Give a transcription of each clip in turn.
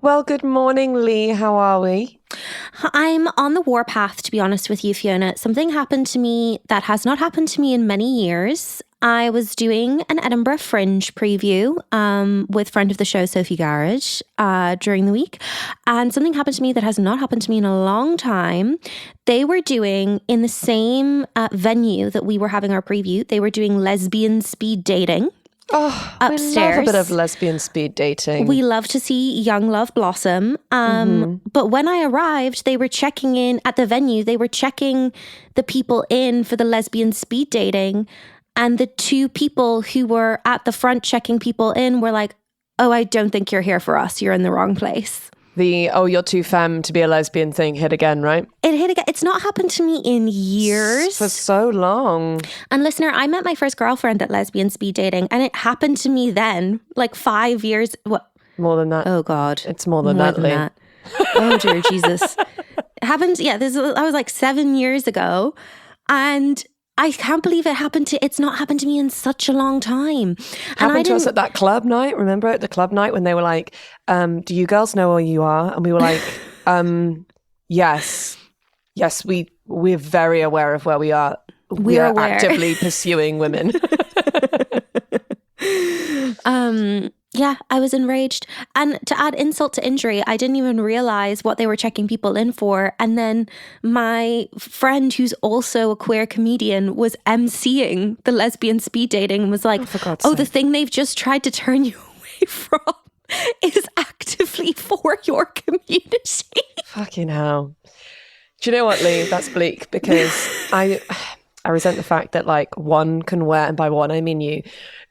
Well, good morning, Leigh. How are we? I'm on the warpath, to be honest with you, Fiona. Something happened to me that has not happened to me in many years. I was doing an Edinburgh Fringe preview with friend of the show, Sophie Garage, during the week. And something happened to me that has not happened to me in a long time. They were doing, in the same venue that we were having our preview, they were doing lesbian speed dating. Oh, upstairs. We love a bit of lesbian speed dating. We love to see young love blossom. But when I arrived, they were checking in at the venue. They were checking the people in for the lesbian speed dating. And the two people who were at the front checking people in were like, oh, I don't think you're here for us. You're in the wrong place. You're too femme to be a lesbian thing hit again, right? It hit again. It's not happened to me in years. For so long. And listener, I met my first girlfriend at lesbian speed dating, and it happened to me then, like 5 years. What? More than that. Oh, God. It's more than that, Leigh. Oh, dear Jesus. It happened, I was like 7 years ago, and I can't believe it's not happened to me in such a long time. Happened to us at that club night. Remember at the club night when they were like, do you girls know where you are? And we were like, yes, we're very aware of where we are. We are aware. Actively pursuing women. Yeah, I was enraged. And to add insult to injury, I didn't even realize what they were checking people in for. And then my friend, who's also a queer comedian, was emceeing the lesbian speed dating and was like, the thing they've just tried to turn you away from is actively for your community. Fucking hell. Do you know what, Leigh? That's bleak because I resent the fact that like one can wear, and by one I mean you,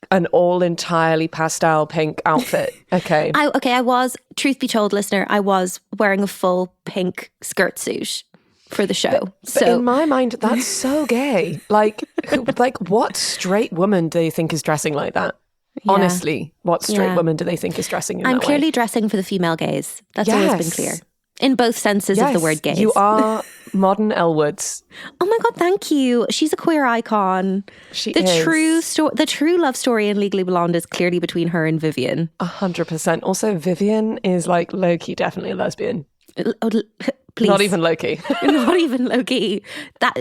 an all entirely pastel pink outfit. Okay. I was, truth be told, listener, I was wearing a full pink skirt suit for the show. But in my mind, that's so gay. Like what straight woman do you think is dressing like that? Yeah. Honestly, what straight woman do they think is dressing in that way? I'm clearly dressing for the female gaze. That's always been clear. In both senses of the word gaze. You are modern Elle Woods. Oh my God, thank you. She's a queer icon. She is. The true love story in Legally Blonde is clearly between her and Vivian. 100%. Also, Vivian is like low-key definitely a lesbian. Please. Not even low-key. Not even low-key.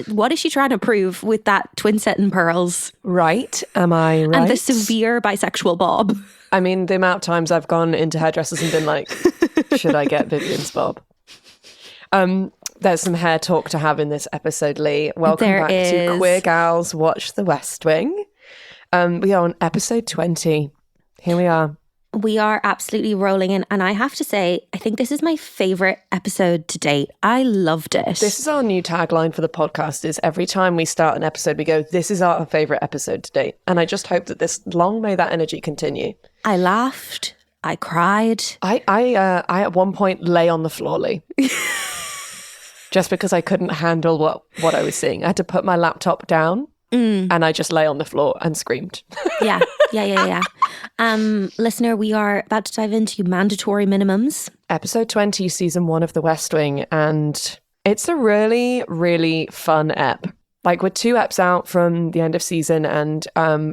What is she trying to prove with that twin set and pearls? Right. Am I right? And the severe bisexual bob. I mean, the amount of times I've gone into hairdressers and been like, should I get Vivian's bob? There's some hair talk to have in this episode, Leigh. Welcome back to Queer Gals Watch the West Wing. We are on episode 20. Here we are. We are absolutely rolling in. And I have to say, I think this is my favourite episode to date. I loved it. This is our new tagline for the podcast, is every time we start an episode, we go, this is our favourite episode to date. And I just hope that long may that energy continue. I laughed. I cried. I at one point lay on the floor, Leigh. Just because I couldn't handle what I was seeing. I had to put my laptop down and I just lay on the floor and screamed. Yeah. Listener, we are about to dive into mandatory minimums. Episode 20, season 1 of The West Wing. And it's a really, really fun ep. Like, we're 2 eps out from the end of season, and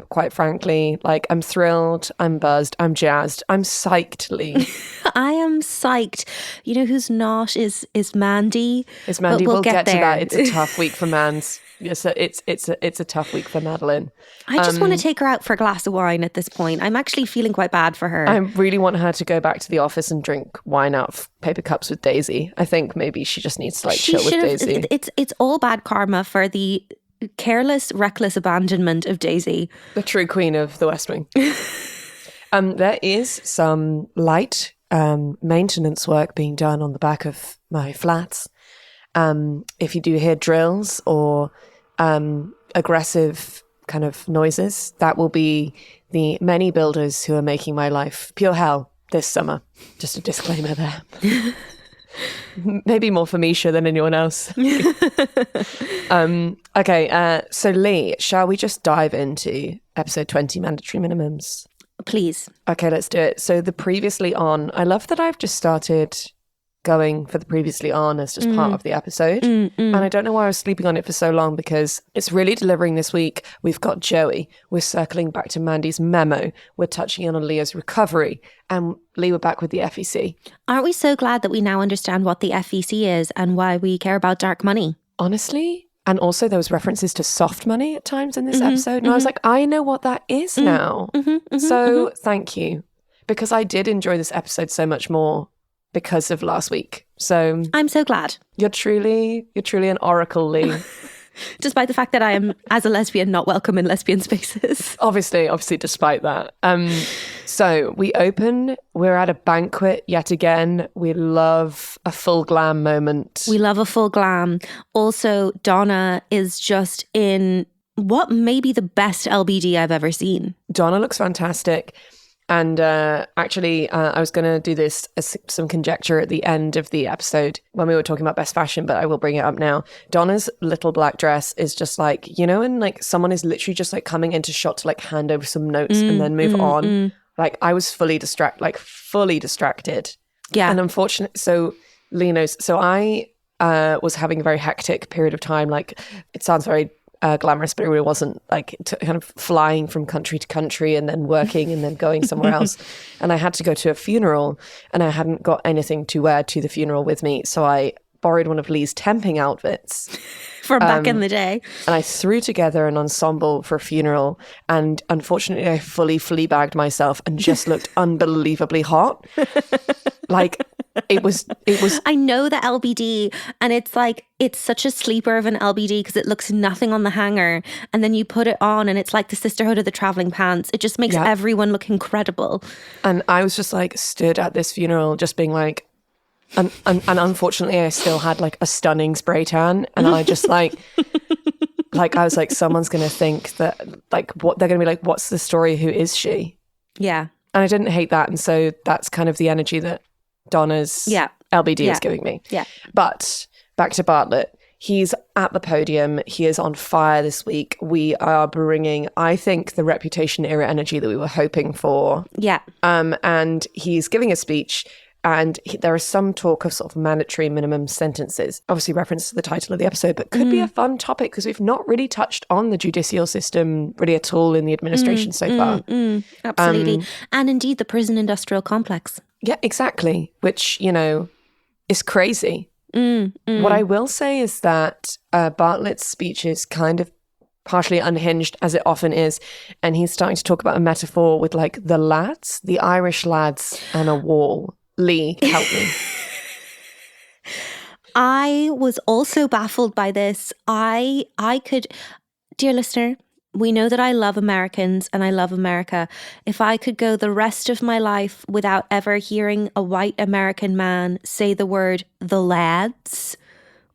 quite frankly, like, I'm thrilled, I'm buzzed, I'm jazzed, I'm psyched, Leigh. I am psyched. You know who's not is Mandy. Is Mandy? We'll get to that. It's a tough week for Mans. Yes, it's a tough week for Madeline. I just want to take her out for a glass of wine at this point. I'm actually feeling quite bad for her. I really want her to go back to the office and drink wine out of paper cups with Daisy. I think maybe she just needs to chill with Daisy. It's all bad karma for the careless, reckless abandonment of Daisy. The true queen of the West Wing. There is some light maintenance work being done on the back of my flats. If you do hear drills or aggressive kind of noises, that will be the many builders who are making my life pure hell this summer. Just a disclaimer there. Maybe more for Misha than anyone else. Okay, so Leigh, shall we just dive into episode 20, mandatory minimums? Please. Okay, let's do it. So the previously on, I love that I've just started going for the previously on as just part of the episode. And I don't know why I was sleeping on it for so long, because it's really delivering this week. We've got Joey. We're circling back to Mandy's memo. We're touching in on Leah's recovery. And Leigh, we're back with the FEC. Aren't we so glad that we now understand what the FEC is and why we care about dark money? Honestly. And also there was references to soft money at times in this episode. And I was like, I know what that is now. So thank you. Because I did enjoy this episode so much more because of last week. So I'm so glad. You're truly an oracle, Leigh. Despite the fact that I am, as a lesbian, not welcome in lesbian spaces. Obviously, despite that. So we're at a banquet yet again. We love a full glam moment. We love a full glam. Also, Donna is just in what may be the best LBD I've ever seen. Donna looks fantastic. And actually, I was going to do this as some conjecture at the end of the episode when we were talking about best fashion, but I will bring it up now. Donna's little black dress is just like, you know, and like someone is literally just like coming into shot to like hand over some notes and then move on. Like I was fully distracted. Yeah. And unfortunately, so Leigh knows. So I was having a very hectic period of time. Like it sounds very glamorous, but it really wasn't, like kind of flying from country to country and then working and then going somewhere else. And I had to go to a funeral and I hadn't got anything to wear to the funeral with me. So I borrowed one of Leigh's temping outfits. From back in the day. And I threw together an ensemble for a funeral. And unfortunately, I fully fleabagged myself and just looked unbelievably hot. Like, it was. I know the LBD, and it's like, it's such a sleeper of an LBD because it looks nothing on the hanger. And then you put it on and it's like the sisterhood of the traveling pants. It just makes everyone look incredible. And I was just like stood at this funeral just being like, and unfortunately I still had like a stunning spray tan. And I just like I was like, someone's going to think that like, what they're going to be like, what's the story? Who is she? Yeah. And I didn't hate that. And so that's kind of the energy that Donna's LBD is giving me. Yeah. But back to Bartlett. He's at the podium. He is on fire this week. We are bringing, I think, the Reputation era energy that we were hoping for. Yeah. And he's giving a speech. And there is some talk of sort of mandatory minimum sentences, obviously reference to the title of the episode, but could be a fun topic because we've not really touched on the judicial system really at all in the administration so far. Absolutely. And indeed the prison industrial complex. Yeah, exactly. Which, you know, is crazy. What I will say is that Bartlett's speech is kind of partially unhinged, as it often is. And he's starting to talk about a metaphor with like the lads, the Irish lads and a wall. Leigh, help me. I was also baffled by this. I could, dear listener, we know that I love Americans and I love America. If I could go the rest of my life without ever hearing a white American man say the word the lads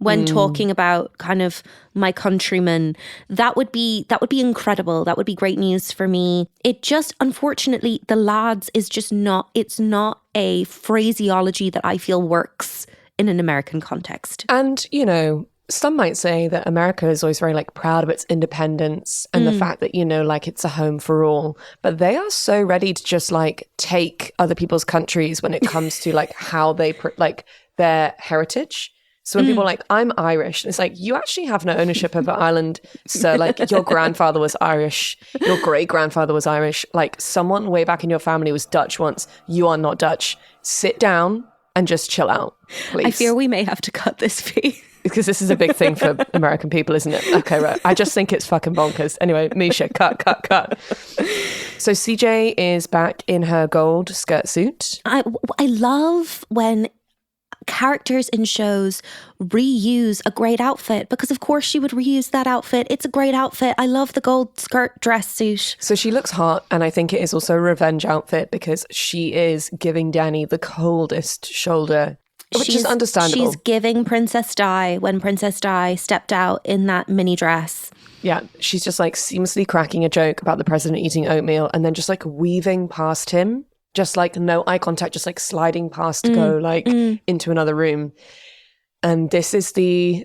when talking about kind of my countrymen, that would be incredible. That would be great news for me. It just, unfortunately, the lads is just not, it's not a phraseology that I feel works in an American context. And, you know, some might say that America is always very like proud of its independence and the fact that, you know, like it's a home for all, but they are so ready to just like take other people's countries when it comes to like how they like their heritage. So when people are like, I'm Irish, it's like, you actually have no ownership over Ireland. So like your grandfather was Irish, your great grandfather was Irish. Like someone way back in your family was Dutch once. You are not Dutch. Sit down and just chill out, please. I fear we may have to cut this fee. Because this is a big thing for American people, isn't it? Okay, right. I just think it's fucking bonkers. Anyway, Misha, cut. So CJ is back in her gold skirt suit. I love when characters in shows reuse a great outfit, because of course she would reuse that outfit. It's a great outfit. I love the gold skirt dress suit. So she looks hot, and I think it is also a revenge outfit because she is giving Danny the coldest shoulder, which is understandable. She's giving Princess Di when Princess Di stepped out in that mini dress. Yeah, she's just like seamlessly cracking a joke about the president eating oatmeal and then just like weaving past him. Just like no eye contact, just like sliding past to go like into another room. And this is the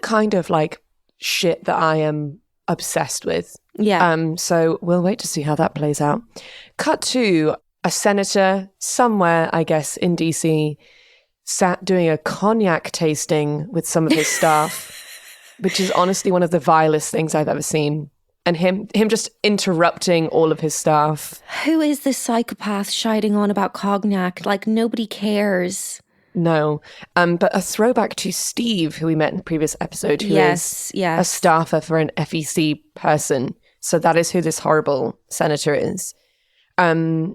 kind of like shit that I am obsessed with. Yeah. So we'll wait to see how that plays out. Cut to a senator somewhere, I guess, in DC, sat doing a cognac tasting with some of his staff, which is honestly one of the vilest things I've ever seen. And him just interrupting all of his staff. Who is this psychopath shouting on about cognac? Like, nobody cares. No. But a throwback to Steve, who we met in the previous episode, who is a staffer for an FEC person. So that is who this horrible senator is. Hi,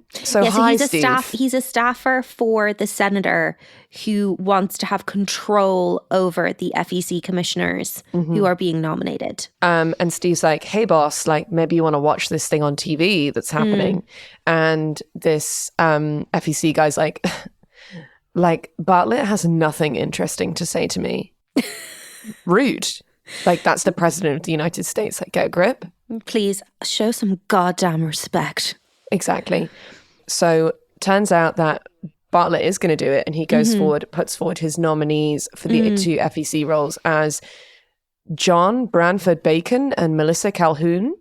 Steve. He's a staffer for the senator who wants to have control over the FEC commissioners who are being nominated. And Steve's like, hey, boss, like maybe you want to watch this thing on TV that's happening. And this FEC guy's like, Bartlett has nothing interesting to say to me. Rude. Like, that's the president of the United States. Like, get a grip. Please show some goddamn respect. Exactly. So turns out that Bartlett is going to do it, and he goes puts forward his nominees for the two FEC roles as John Branford Bacon and Melissa Calhoun.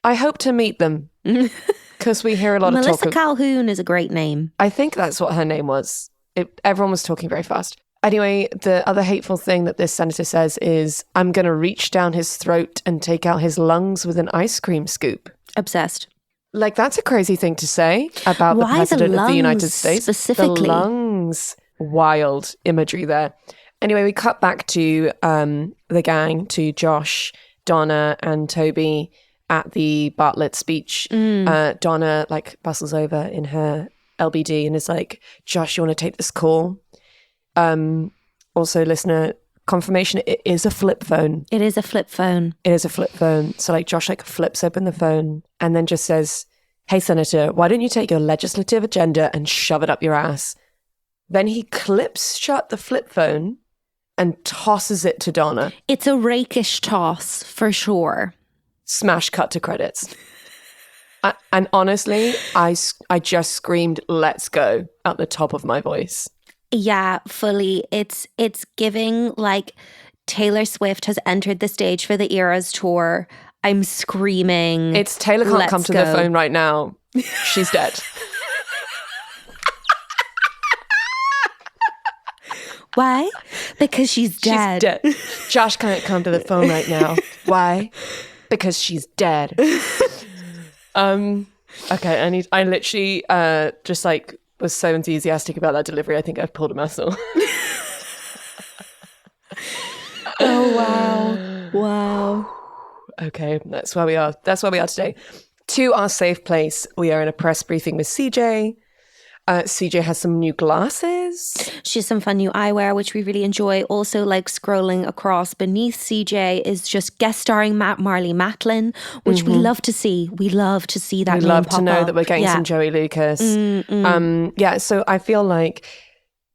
I hope to meet them because we hear a lot of talk. Melissa Calhoun is a great name. I think that's what her name was. Everyone was talking very fast. Anyway, the other hateful thing that this senator says is, I'm going to reach down his throat and take out his lungs with an ice cream scoop. Obsessed. Like, that's a crazy thing to say about the president of the United States. Specifically? The lungs. Wild imagery there. Anyway, we cut back to the gang, to Josh, Donna, and Toby at the Bartlett speech. Donna, like, bustles over in her LBD and is like, Josh, you want to take this call? Also, listener, confirmation, it is a flip phone. It is a flip phone. It is a flip phone. So like Josh like flips open the phone and then just says, hey, Senator, why don't you take your legislative agenda and shove it up your ass? Then he clips shut the flip phone and tosses it to Donna. It's a rakish toss for sure. Smash cut to credits. And honestly, I just screamed, let's go, at the top of my voice. Yeah, fully. It's giving like Taylor Swift has entered the stage for the Eras tour. I'm screaming. It's Taylor can't come to the phone right now. She's dead. Why? Because she's dead. She's dead. Josh can't come to the phone right now. Why? Because she's dead. Okay, I literally just like was so enthusiastic about that delivery. I think I've pulled a muscle. Oh wow. Okay, that's where we are. That's where we are today. To our safe place. We are in a press briefing with CJ. CJ has some new glasses. She has some fun new eyewear, which we really enjoy. Also, like scrolling across beneath CJ is just guest starring Marley Matlin, which we love to see. We love to see that. We love to know that we're getting some Joey Lucas. So I feel like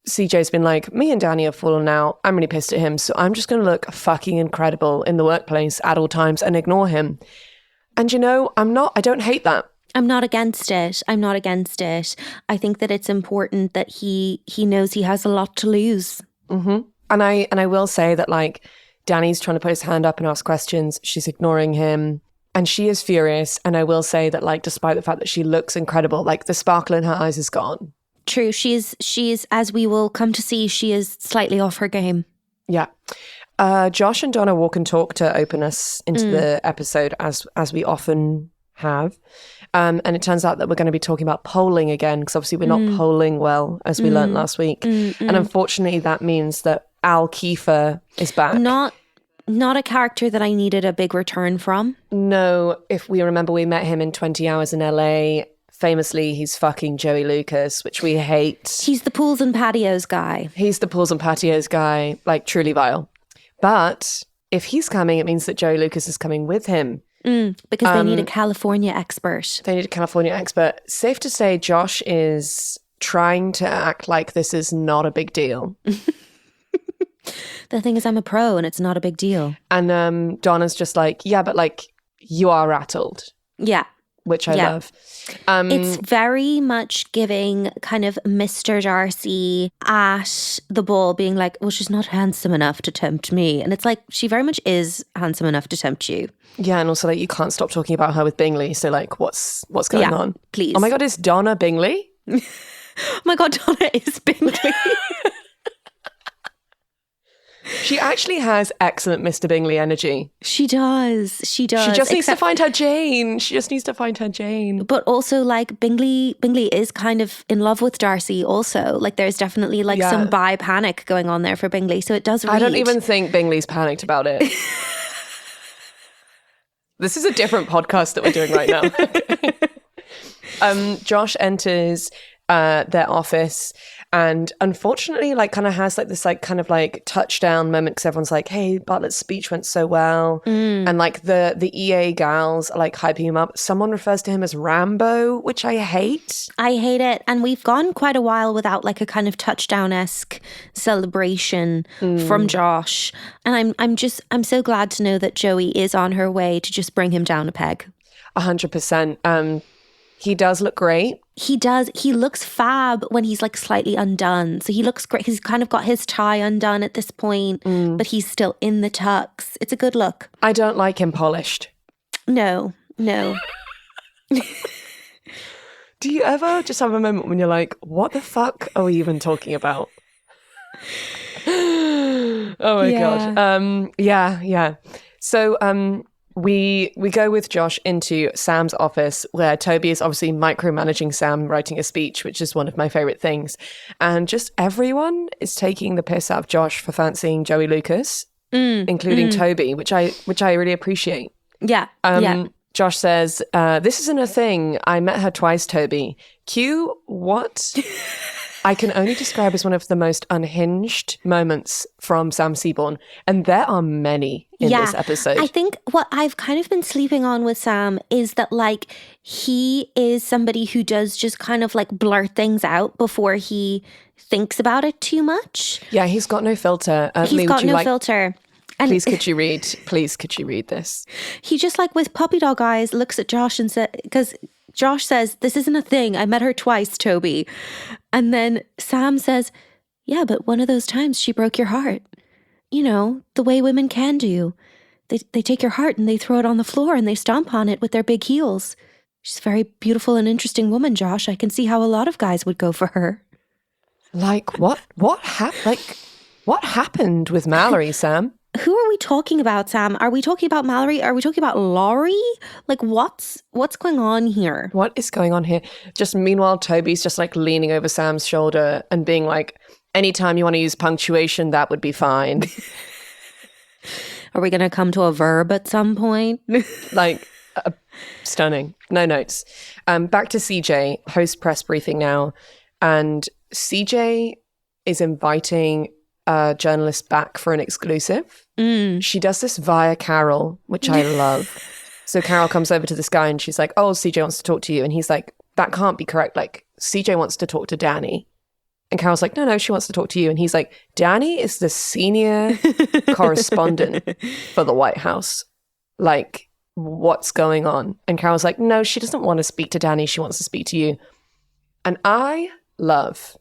CJ's been like, me and Danny have fallen out. I'm really pissed at him. So I'm just going to look fucking incredible in the workplace at all times and ignore him. And you know, I don't hate that. I'm not against it. I think that it's important that he knows he has a lot to lose. Mm-hmm. And I will say that like Danny's trying to put his hand up and ask questions. She's ignoring him. And she is furious. And I will say that like despite the fact that she looks incredible, like the sparkle in her eyes is gone. True. She's as we will come to see, she is slightly off her game. Yeah. Josh and Donna walk and talk to open us into the episode as we often have. And it turns out that we're going to be talking about polling again, because obviously we're not polling well, as we learned last week. And unfortunately, that means that Al Kiefer is back. Not a character that I needed a big return from. No, if we remember, we met him in 20 Hours in LA. Famously, he's fucking Joey Lucas, which we hate. He's the pools and patios guy. Like truly vile. But if he's coming, it means that Joey Lucas is coming with him. Because they need a California expert. Safe to say, Josh is trying to act like this is not a big deal. The thing is, I'm a pro and it's not a big deal. And Donna's just like, yeah, but like you are rattled. Yeah. Which I love. It's very much giving kind of Mr. Darcy at the ball being like, well, she's not handsome enough to tempt me. And it's like, she very much is handsome enough to tempt you. Yeah, and also like you can't stop talking about her with Bingley. So like, what's going on? Please. Oh my God, is Donna Bingley? Oh my God, Donna is Bingley. She actually has excellent Mr. Bingley energy. She does. She just needs to find her Jane. She just needs to find her Jane. But also, like, Bingley is kind of in love with Darcy also. Like, there's definitely, like, some bi panic going on there for Bingley. So it does read. I don't even think Bingley's panicked about it. This is a different podcast that we're doing right now. Josh enters their office and unfortunately like kind of has like this like kind of like touchdown moment because everyone's like, hey, Bartlett's speech went so well. And like the EA gals are like hyping him up. Someone refers to him as Rambo, which I hate. I hate it. And we've gone quite a while without like a kind of touchdown-esque celebration from Josh. And I'm so glad to know that Joey is on her way to just bring him down a peg. 100%. He does look great. He does. He looks fab when he's like slightly undone. So he looks great. He's kind of got his tie undone at this point, but he's still in the tux. It's a good look. I don't like him polished. No. Do you ever just have a moment when you're like, what the fuck are we even talking about? Oh my God. Yeah. So, we go with Josh into Sam's office where Toby is obviously micromanaging Sam writing a speech, which is one of my favorite things. And just everyone is taking the piss out of Josh for fancying Joey Lucas, including Toby, which I really appreciate. Yeah. Josh says, this isn't a thing. I met her twice, Toby. Q, what? I can only describe as one of the most unhinged moments from Sam Seaborn. And there are many in this episode. I think what I've kind of been sleeping on with Sam is that like he is somebody who does just kind of like blurt things out before he thinks about it too much. Yeah, he's got no filter. He's got no filter. And please could you read this? He just like with puppy dog eyes looks at Josh and said, because Josh says, this isn't a thing. I met her twice, Toby. And then Sam says, yeah, but one of those times she broke your heart. You know, the way women can do. They take your heart and they throw it on the floor and they stomp on it with their big heels. She's a very beautiful and interesting woman, Josh. I can see how a lot of guys would go for her. Like, what happened with Mallory, Sam? Who are we talking about, Sam? Are we talking about Mallory? Are we talking about Laurie? Like, what's going on here? What is going on here? Just meanwhile, Toby's just like leaning over Sam's shoulder and being like, anytime you want to use punctuation, that would be fine. Are we going to come to a verb at some point? Like, stunning. No notes. Back to CJ, host press briefing now. And CJ is inviting a journalist back for an exclusive. She does this via Carol, which I love. So Carol comes over to this guy and she's like, oh, CJ wants to talk to you. And he's like, that can't be correct. Like, CJ wants to talk to Danny. And Carol's like, no, she wants to talk to you. And he's like, Danny is the senior correspondent for the White House. Like, what's going on? And Carol's like, no, she doesn't want to speak to Danny. She wants to speak to you. And I love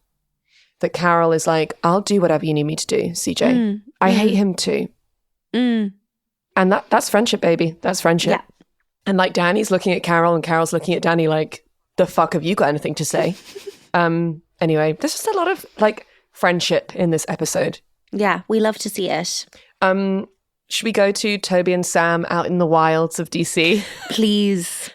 that Carol is like, I'll do whatever you need me to do, CJ. I hate him too. And that's friendship, baby. That's friendship. Yeah. And like Danny's looking at Carol and Carol's looking at Danny like, the fuck have you got anything to say? Anyway, there's just a lot of like friendship in this episode. Yeah, we love to see it. Should we go to Toby and Sam out in the wilds of DC? Please.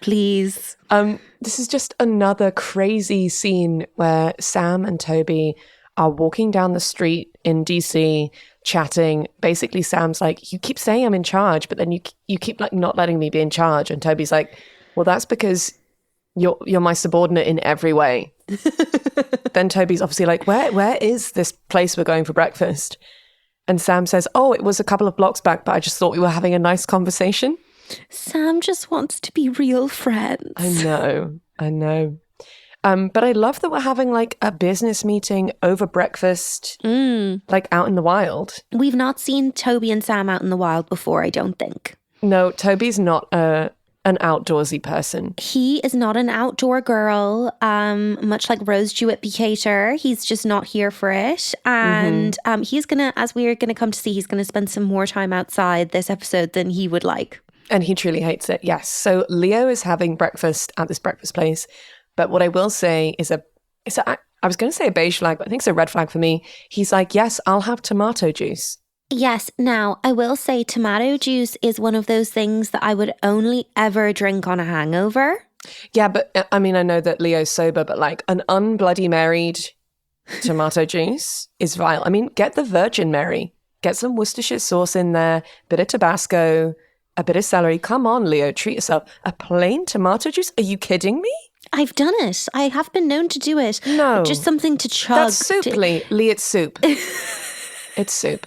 This is just another crazy scene where Sam and Toby are walking down the street in DC, chatting. Basically, Sam's like, you keep saying I'm in charge, but then you keep like not letting me be in charge. And Toby's like, well, that's because you're my subordinate in every way. Then Toby's obviously like, where is this place we're going for breakfast? And Sam says, oh, it was a couple of blocks back, but I just thought we were having a nice conversation. Sam just wants to be real friends. I know. But I love that we're having like a business meeting over breakfast, like out in the wild. We've not seen Toby and Sam out in the wild before, I don't think. No, Toby's not an outdoorsy person. He is not an outdoor girl, much like Rose Jewett-Bucater. He's just not here for it. And he's going to, as we're going to come to see, he's going to spend some more time outside this episode than he would like. And he truly hates it, yes. So Leo is having breakfast at this breakfast place. But what I will say is I was going to say a beige flag, but I think it's a red flag for me. He's like, yes, I'll have tomato juice. Yes. Now, I will say tomato juice is one of those things that I would only ever drink on a hangover. Yeah, but I mean, I know that Leo's sober, but like an unbloody married tomato juice is vile. I mean, get the Virgin Mary. Get some Worcestershire sauce in there, bit of Tabasco, a bit of celery. Come on, Leo, treat yourself. A plain tomato juice? Are you kidding me? I've done it. I have been known to do it. No. Just something to chug. That's soup, Lee. Lee, it's soup. It's soup.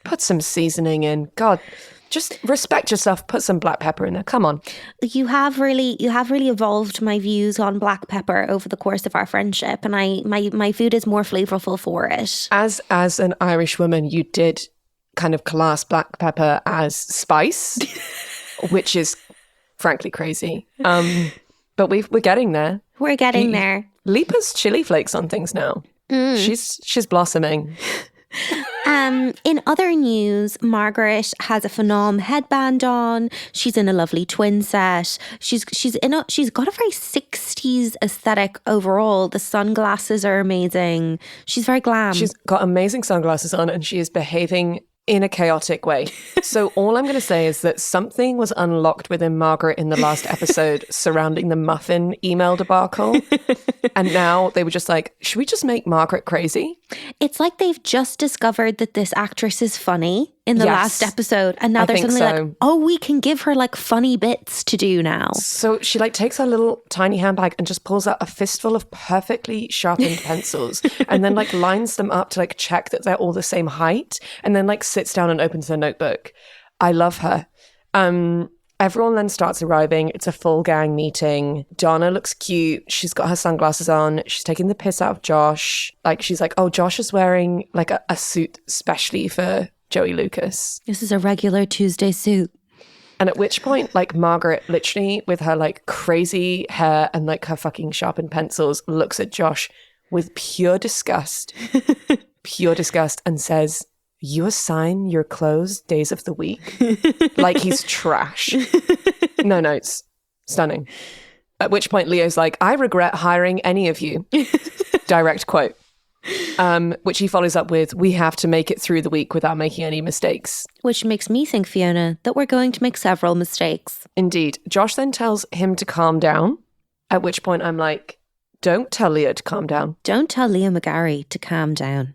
Put some seasoning in. God, just respect yourself. Put some black pepper in there. Come on. You have really evolved my views on black pepper over the course of our friendship, and my food is more flavorful for it. As an Irish woman, you did kind of class black pepper as spice, which is frankly crazy. But we're getting there. We're getting there. Lipa's chili flakes on things now. She's blossoming. In other news, Margaret has a Phenom headband on. She's in a lovely twin set. She's got a very 60s aesthetic overall. The sunglasses are amazing. She's very glam. She's got amazing sunglasses on and she is behaving in a chaotic way. So all I'm going to say is that something was unlocked within Margaret in the last episode surrounding the muffin email debacle. And now they were just like, should we just make Margaret crazy? It's like they've just discovered that this actress is funny in the last episode. And now they're suddenly like, oh, we can give her like funny bits to do now. So she like takes her little tiny handbag and just pulls out a fistful of perfectly sharpened pencils and then like lines them up to like check that they're all the same height and then like sits down and opens her notebook. I love her. Everyone then starts arriving. It's a full gang meeting. Donna looks cute. She's got her sunglasses on. She's taking the piss out of Josh. Like she's like, oh, Josh is wearing like a suit specially for Joey Lucas. This is a regular Tuesday suit. And at which point, like Margaret, literally with her like crazy hair and like her fucking sharpened pencils, looks at Josh with pure disgust and says, you assign your clothes days of the week? Like he's trash. No notes. Stunning. At which point Leo's like, I regret hiring any of you. Direct quote. Which he follows up with, we have to make it through the week without making any mistakes. Which makes me think, Fiona, that we're going to make several mistakes. Indeed. Josh then tells him to calm down, at which point I'm like, don't tell Leo to calm down. Don't tell Leo McGarry to calm down.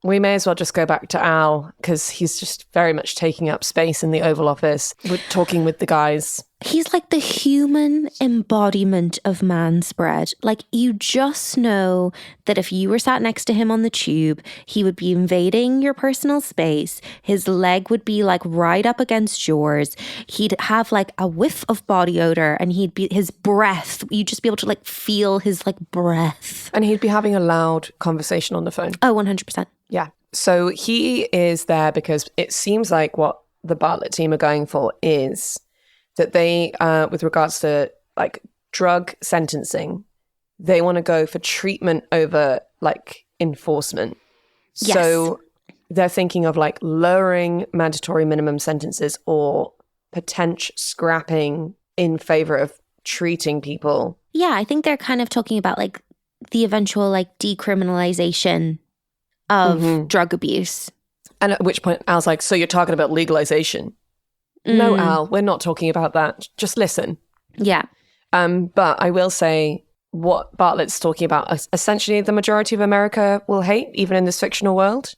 We may as well just go back to Al because he's just very much taking up space in the Oval Office. We're talking with the guys. He's like the human embodiment of manspread. Like you just know that if you were sat next to him on the tube, he would be invading your personal space. His leg would be like right up against yours. He'd have like a whiff of body odor and his breath. You'd just be able to like feel his like breath. And he'd be having a loud conversation on the phone. Oh, 100%. Yeah. So he is there because it seems like what the Bartlett team are going for is that they, with regards to like drug sentencing, they want to go for treatment over like enforcement. Yes. So they're thinking of like lowering mandatory minimum sentences or potential scrapping in favor of treating people. Yeah, I think they're kind of talking about like the eventual like decriminalization of drug abuse. And at which point Al's like, so you're talking about legalization? No, Al, we're not talking about that. Just listen. Yeah. But I will say what Bartlett's talking about, essentially the majority of America will hate, even in this fictional world.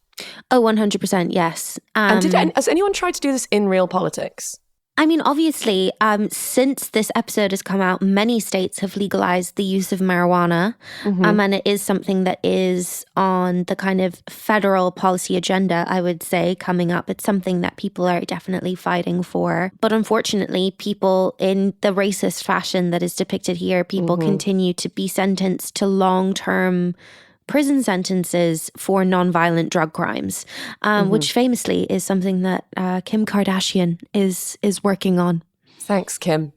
Oh, 100%, yes. And has anyone tried to do this in real politics? I mean, obviously, since this episode has come out, many states have legalized the use of marijuana. And it is something that is on the kind of federal policy agenda, I would say, coming up. It's something that people are definitely fighting for. But unfortunately, people in the racist fashion that is depicted here, people continue to be sentenced to long-term prison sentences for nonviolent drug crimes, which famously is something that Kim Kardashian is working on. Thanks, Kim.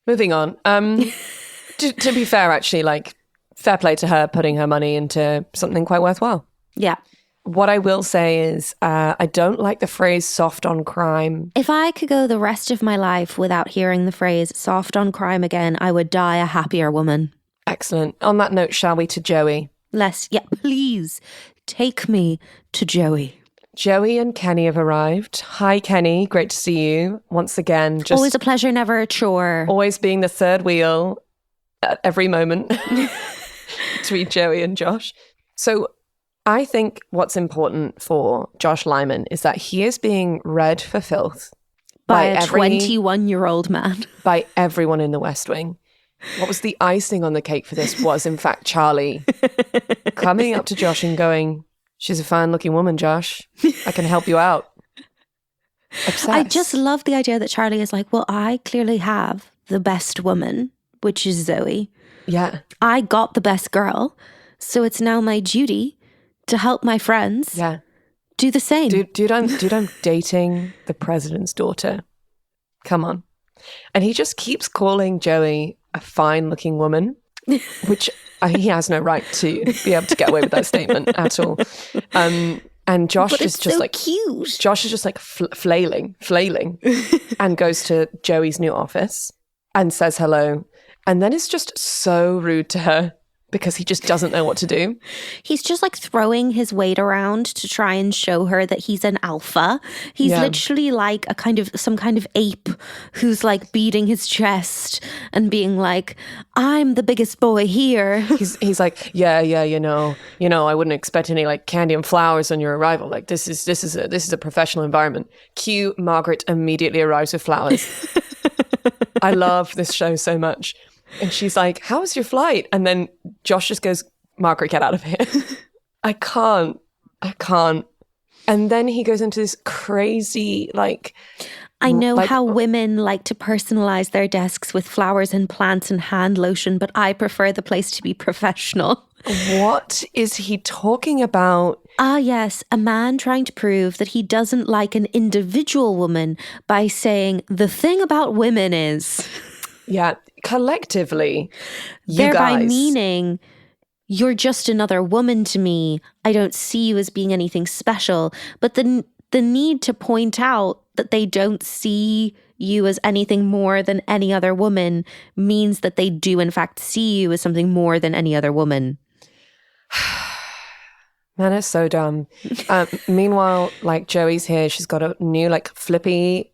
Moving on. To be fair, actually, like, fair play to her putting her money into something quite worthwhile. Yeah. What I will say is I don't like the phrase soft on crime. If I could go the rest of my life without hearing the phrase soft on crime again, I would die a happier woman. Excellent. On that note, shall we to Joey? Please take me to Joey. Joey and Kenny have arrived. Hi, Kenny. Great to see you once again. Just always a pleasure, never a chore. Always being the third wheel at every moment between Joey and Josh. So I think what's important for Josh Lyman is that he is being read for filth by a 21-year-old man. By everyone in the West Wing. What was the icing on the cake for this was, in fact, Charlie coming up to Josh and going, "She's a fine-looking woman, Josh. I can help you out." Obsessed. I just love the idea that Charlie is like, well, I clearly have the best woman, which is Zoe. Yeah. I got the best girl, so it's now my duty to help my friends do the same. Dude, I'm dating the president's daughter. Come on. And he just keeps calling Joey a fine-looking woman, which he has no right to be able to get away with that statement at all. And Josh is just like cute. Josh is just like flailing, and goes to Joey's new office and says hello, and then is just so rude to her because he just doesn't know what to do. He's just like throwing his weight around to try and show her that he's an alpha. He's literally like some kind of ape who's like beating his chest and being like, "I'm the biggest boy here." He's like, yeah, you know, I wouldn't expect any like candy and flowers on your arrival. Like this is a professional environment. Cue Margaret immediately arrives with flowers. I love this show so much. And she's like, "How was your flight?" And then Josh just goes, "Margaret, get out of here." I can't. And then he goes into this crazy, like... I know how women like to personalize their desks with flowers and plants and hand lotion, but I prefer the place to be professional. What is he talking about? Ah, yes, a man trying to prove that he doesn't like an individual woman by saying, "The thing about women is..." Yeah, collectively, thereby meaning you're just another woman to me. I don't see you as being anything special. But the need to point out that they don't see you as anything more than any other woman means that they do in fact see you as something more than any other woman. Man, it's so dumb. Meanwhile, like Joey's here, she's got a new like flippy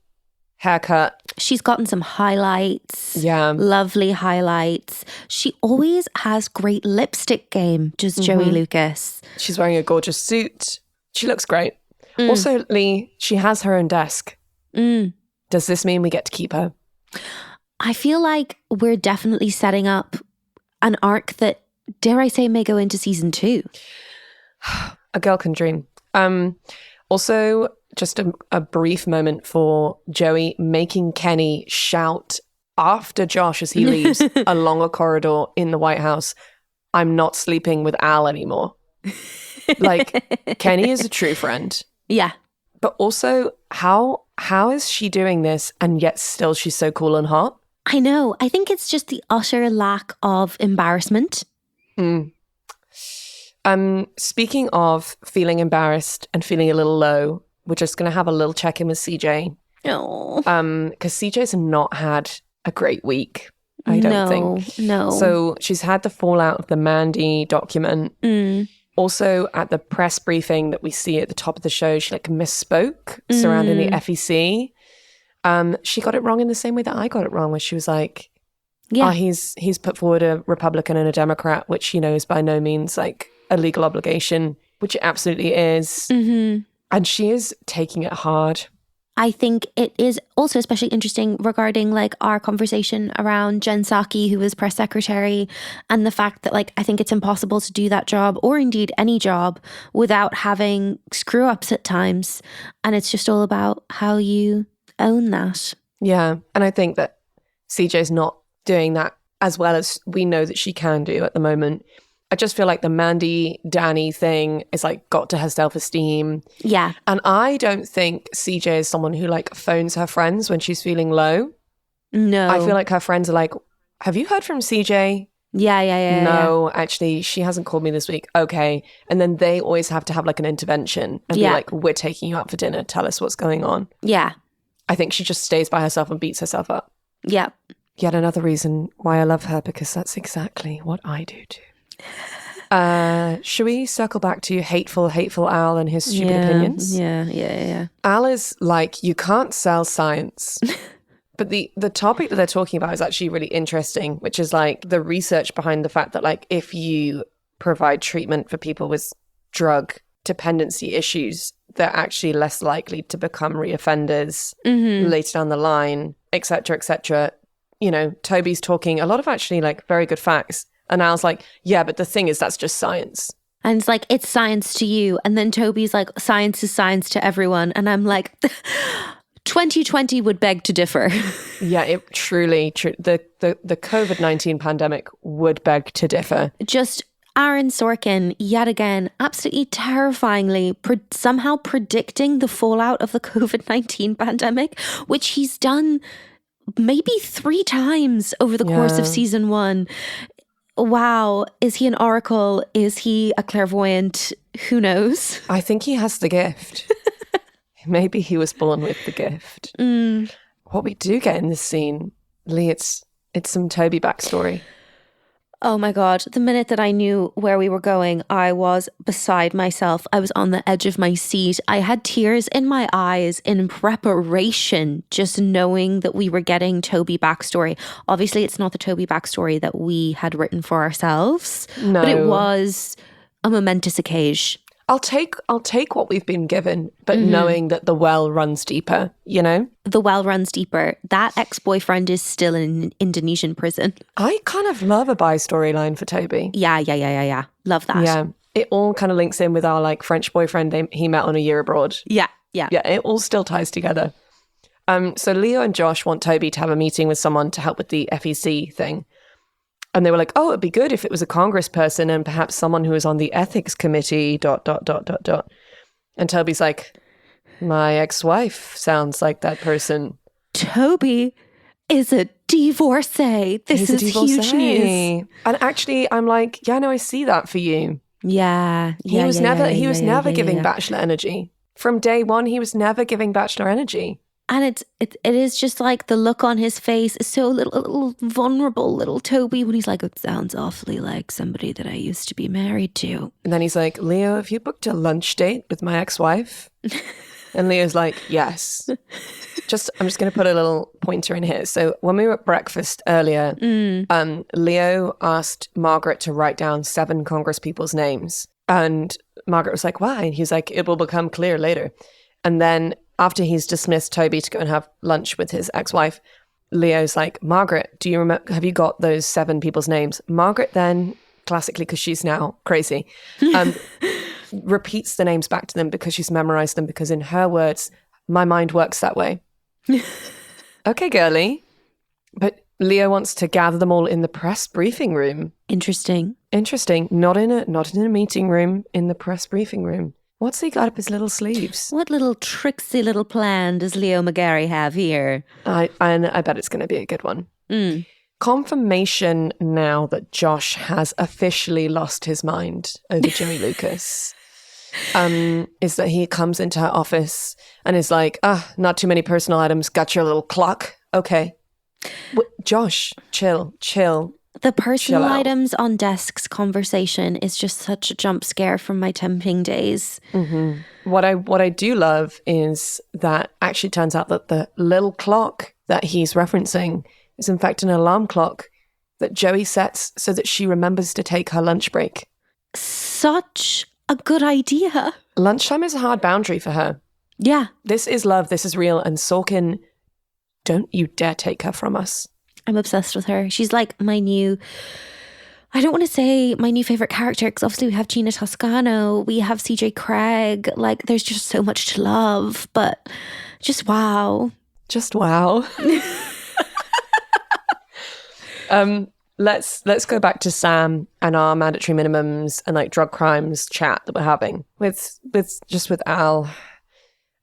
haircut. She's gotten some highlights. Yeah. Lovely highlights. She always has great lipstick game, just Joey Lucas. She's wearing a gorgeous suit. She looks great. Also, Leigh, she has her own desk. Does this mean we get to keep her? I feel like we're definitely setting up an arc that, dare I say, may go into season 2. A girl can dream. Also, just a brief moment for Joey making Kenny shout after Josh as he leaves along a corridor in the White House, "I'm not sleeping with Al anymore." Like, Kenny is a true friend. Yeah. But also, how is she doing this and yet still she's so cool and hot? I know. I think it's just the utter lack of embarrassment. Speaking of feeling embarrassed and feeling a little low, we're just going to have a little check-in with CJ. Oh. Because CJ's not had a great week, I don't think. No. So she's had the fallout of the Mandy document. Also, at the press briefing that we see at the top of the show, she like misspoke surrounding the FEC. She got it wrong in the same way that I got it wrong, where she was like, he's put forward a Republican and a Democrat, which, is by no means like a legal obligation, which it absolutely is. And she is taking it hard. I think it is also especially interesting regarding like our conversation around Jen Psaki, who was press secretary, and the fact that like I think it's impossible to do that job, or indeed any job, without having screw ups at times. And it's just all about how you own that. Yeah. And I think that CJ's not doing that as well as we know that she can do at the moment. I just feel like the Mandy Danny thing is like got to her self-esteem. Yeah. And I don't think CJ is someone who like phones her friends when she's feeling low. No. I feel like her friends are like, "Have you heard from CJ?" Yeah. No, actually, she hasn't called me this week. Okay. And then they always have to have like an intervention and be like, "We're taking you out for dinner. Tell us what's going on." Yeah. I think she just stays by herself and beats herself up. Yeah. Yet another reason why I love her, because that's exactly what I do too. Should we circle back to hateful Al and his stupid opinions? Yeah. Al is like, you can't sell science. But the topic that they're talking about is actually really interesting, which is like the research behind the fact that like if you provide treatment for people with drug dependency issues, they're actually less likely to become reoffenders later down the line, etc., etc. You know, Toby's talking a lot of actually like very good facts. And Al's like, yeah, but the thing is, that's just science. And it's like, it's science to you. And then Toby's like, science is science to everyone. And I'm like, 2020 would beg to differ. Yeah, it truly, the COVID-19 pandemic would beg to differ. Just Aaron Sorkin, yet again, absolutely terrifyingly somehow predicting the fallout of the COVID-19 pandemic, which he's done maybe 3 times over the course of season 1. Wow. Is he an oracle? Is he a clairvoyant? Who knows? I think he has the gift. Maybe he was born with the gift. What we do get in this scene, Leigh, it's some Toby backstory. Oh my God. The minute that I knew where we were going, I was beside myself. I was on the edge of my seat. I had tears in my eyes in preparation, just knowing that we were getting Toby backstory. Obviously, it's not the Toby backstory that we had written for ourselves, but it was a momentous occasion. I'll take what we've been given, but knowing that the well runs deeper, you know? The well runs deeper. That ex-boyfriend is still in an Indonesian prison. I kind of love a bi storyline for Toby. Yeah. Love that. Yeah. It all kind of links in with our like French boyfriend he met on a year abroad. Yeah. Yeah, it all still ties together. So Leo and Josh want Toby to have a meeting with someone to help with the FEC thing. And they were like, oh, it'd be good if it was a congressperson and perhaps someone who was on the ethics committee, ... And Toby's like, my ex-wife sounds like that person. Toby is a divorcee. This is huge news. And actually, I'm like, yeah, no, I see that for you. Yeah. He was never giving bachelor energy. From day one, he was never giving bachelor energy. And it is just like the look on his face is so little vulnerable, little Toby, when he's like, it sounds awfully like somebody that I used to be married to. And then he's like, Leo, have you booked a lunch date with my ex-wife? And Leo's like, yes. I'm just going to put a little pointer in here. So when we were at breakfast earlier, Leo asked Margaret to write down 7 Congress people's names. And Margaret was like, why? And he was like, it will become clear later. And then after he's dismissed Toby to go and have lunch with his ex-wife, Leo's like, Margaret, do you remember, have you got those 7 people's names? Margaret then, classically, because she's now crazy, repeats the names back to them because she's memorized them, because in her words, my mind works that way. Okay, girly. But Leo wants to gather them all in the press briefing room. Interesting. Not in a meeting room, in the press briefing room. What's he got up his little sleeves? What little tricksy little plan does Leo McGarry have here? I bet it's going to be a good one. Confirmation now that Josh has officially lost his mind over Joey Lucas is that he comes into her office and is like, not too many personal items. Got your little clock. Okay. Josh, chill. The personal items on desks conversation is just such a jump scare from my temping days. What I do love is that actually turns out that the little clock that he's referencing is in fact an alarm clock that Joey sets so that she remembers to take her lunch break. Such a good idea. Lunchtime is a hard boundary for her. Yeah. This is love. This is real. And Sorkin, don't you dare take her from us. I'm obsessed with her. She's like my new, I don't want to say my new favorite character, because obviously we have Gina Toscano, we have CJ Craig. Like, there's just so much to love, but just wow. Just wow. Let's go back to Sam and our mandatory minimums and like drug crimes chat that we're having with Al.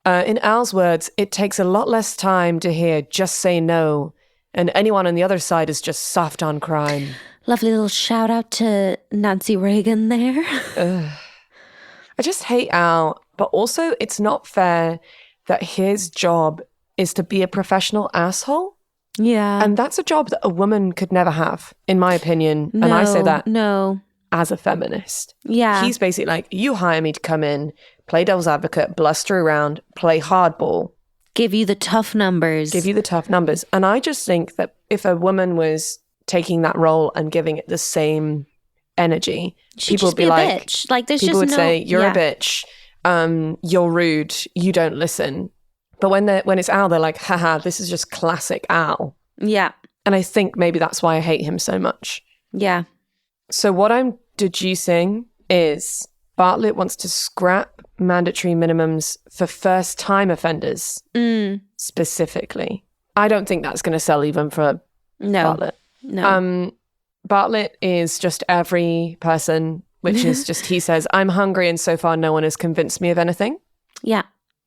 In Al's words, it takes a lot less time to hear just say no, and anyone on the other side is just soft on crime. Lovely little shout out to Nancy Reagan there. I just hate Al, but also it's not fair that his job is to be a professional asshole. Yeah. And that's a job that a woman could never have, in my opinion. And I say that. No. as a feminist. Yeah. He's basically like, you hire me to come in, play devil's advocate, bluster around, play hardball. Give you the tough numbers. And I just think that if a woman was taking that role and giving it the same energy, people would be like, bitch. Like, there's people just would say, you're a bitch, you're rude, you don't listen. But when it's Al, they're like, haha, this is just classic Al. Yeah. And I think maybe that's why I hate him so much. Yeah. So what I'm deducing is Bartlett wants to scrap mandatory minimums for first-time offenders, specifically. I don't think that's going to sell even for Bartlett. No. Bartlett is just every person, which is just, he says, I'm hungry and so far no one has convinced me of anything. Yeah,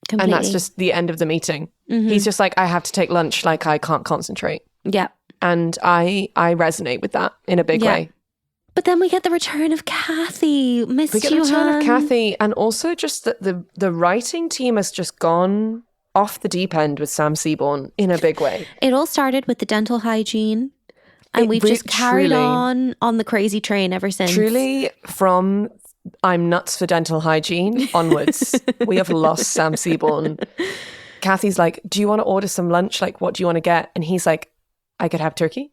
completely. And that's just the end of the meeting. Mm-hmm. He's just like, I have to take lunch, like I can't concentrate. Yeah. And I resonate with that in a big way. But then we get the return of Kathy. We get the return of Kathy, and also just that the writing team has just gone off the deep end with Sam Seaborn in a big way. It all started with the dental hygiene, and we've just carried on the crazy train ever since. Truly, from I'm nuts for dental hygiene onwards, we have lost Sam Seaborn. Kathy's like, do you want to order some lunch? Like, what do you want to get? And he's like, I could have turkey.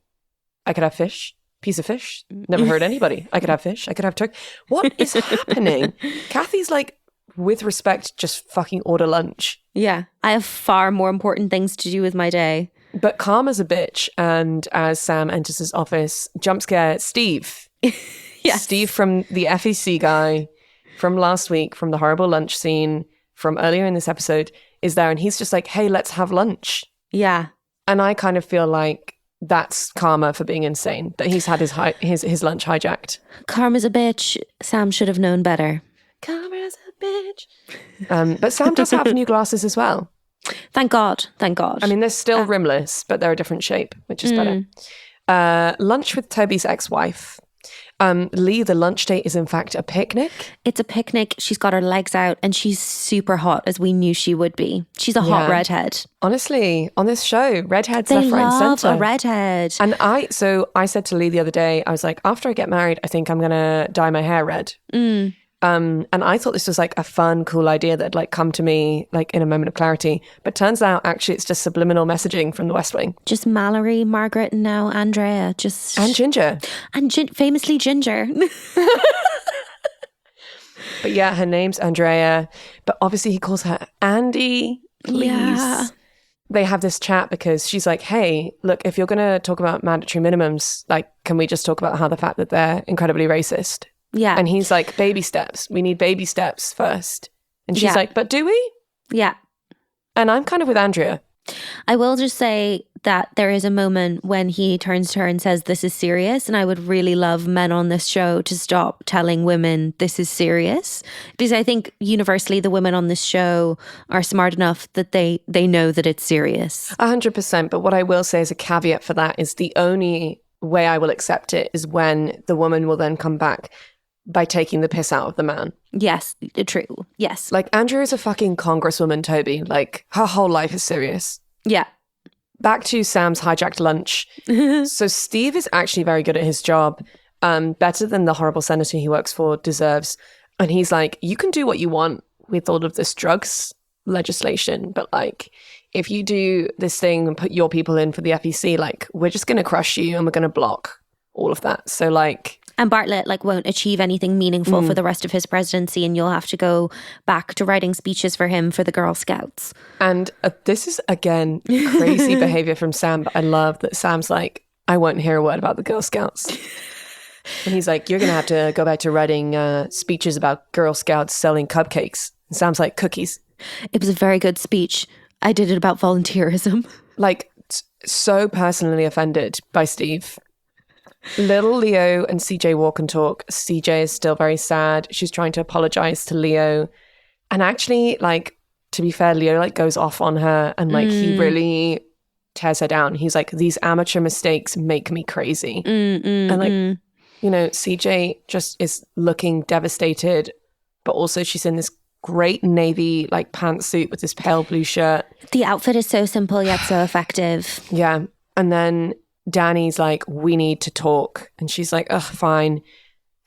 I could have fish. Piece of fish. Never heard anybody. I could have fish. I could have turkey. What is happening? Kathy's like, with respect, just fucking order lunch. Yeah. I have far more important things to do with my day. But Karma's a bitch. And as Sam enters his office, jump scare, Steve. Yes. Steve from the FEC guy from last week, from the horrible lunch scene from earlier in this episode, is there. And he's just like, hey, let's have lunch. Yeah. And I kind of feel like that's karma for being insane, that he's had his lunch hijacked. Karma's a bitch. Sam should have known better. Karma's a bitch. But Sam does have new glasses as well. Thank God. Thank God. I mean, they're still rimless, but they're a different shape, which is better. Lunch with Toby's ex-wife. Leigh, the lunch date is in fact a picnic. It's a picnic. She's got her legs out and she's super hot, as we knew she would be. She's a hot redhead. Honestly, on this show, redheads left, right and centre. They love a redhead. And I said to Leigh the other day, I was like, after I get married, I think I'm going to dye my hair red. And I thought this was like a fun, cool idea that'd like come to me like in a moment of clarity. But turns out actually it's just subliminal messaging from the West Wing. Just Mallory, Margaret, and now Andrea. And Ginger. And famously Ginger. But yeah, her name's Andrea. But obviously he calls her Andy. Please. Yeah. They have this chat because she's like, hey, look, if you're going to talk about mandatory minimums, like, can we just talk about how the fact that they're incredibly racist? Yeah. And he's like, baby steps. We need baby steps first. And she's like, but do we? Yeah. And I'm kind of with Andrea. I will just say that there is a moment when he turns to her and says, this is serious. And I would really love men on this show to stop telling women this is serious. Because I think universally the women on this show are smart enough that they know that it's serious. 100%. But what I will say as a caveat for that is the only way I will accept it is when the woman will then come back by taking the piss out of the man. Yes, true. Yes. Like, Andrea is a fucking Congresswoman, Toby. Like, her whole life is serious. Yeah. Back to Sam's hijacked lunch. So Steve is actually very good at his job. Better than the horrible senator he works for deserves. And he's like, you can do what you want with all of this drugs legislation, but like, if you do this thing and put your people in for the FEC, like, we're just going to crush you and we're going to block all of that. So like... And Bartlett like won't achieve anything meaningful for the rest of his presidency, and you'll have to go back to writing speeches for him for the Girl Scouts. And this is, again, crazy behavior from Sam, but I love that Sam's like, I won't hear a word about the Girl Scouts. And he's like, you're going to have to go back to writing speeches about Girl Scouts selling cupcakes. And Sam's like, cookies. It was a very good speech. I did it about volunteerism. Like, so personally offended by Steve. Little Leo and CJ walk and talk. CJ is still very sad. She's trying to apologize to Leo. And actually, like, to be fair, Leo like goes off on her and like he really tears her down. He's like, these amateur mistakes make me crazy. And like, you know, CJ just is looking devastated, but also she's in this great navy like pantsuit with this pale blue shirt. The outfit is so simple yet so effective. Yeah. And then Danny's like, we need to talk. And she's like, ugh, fine.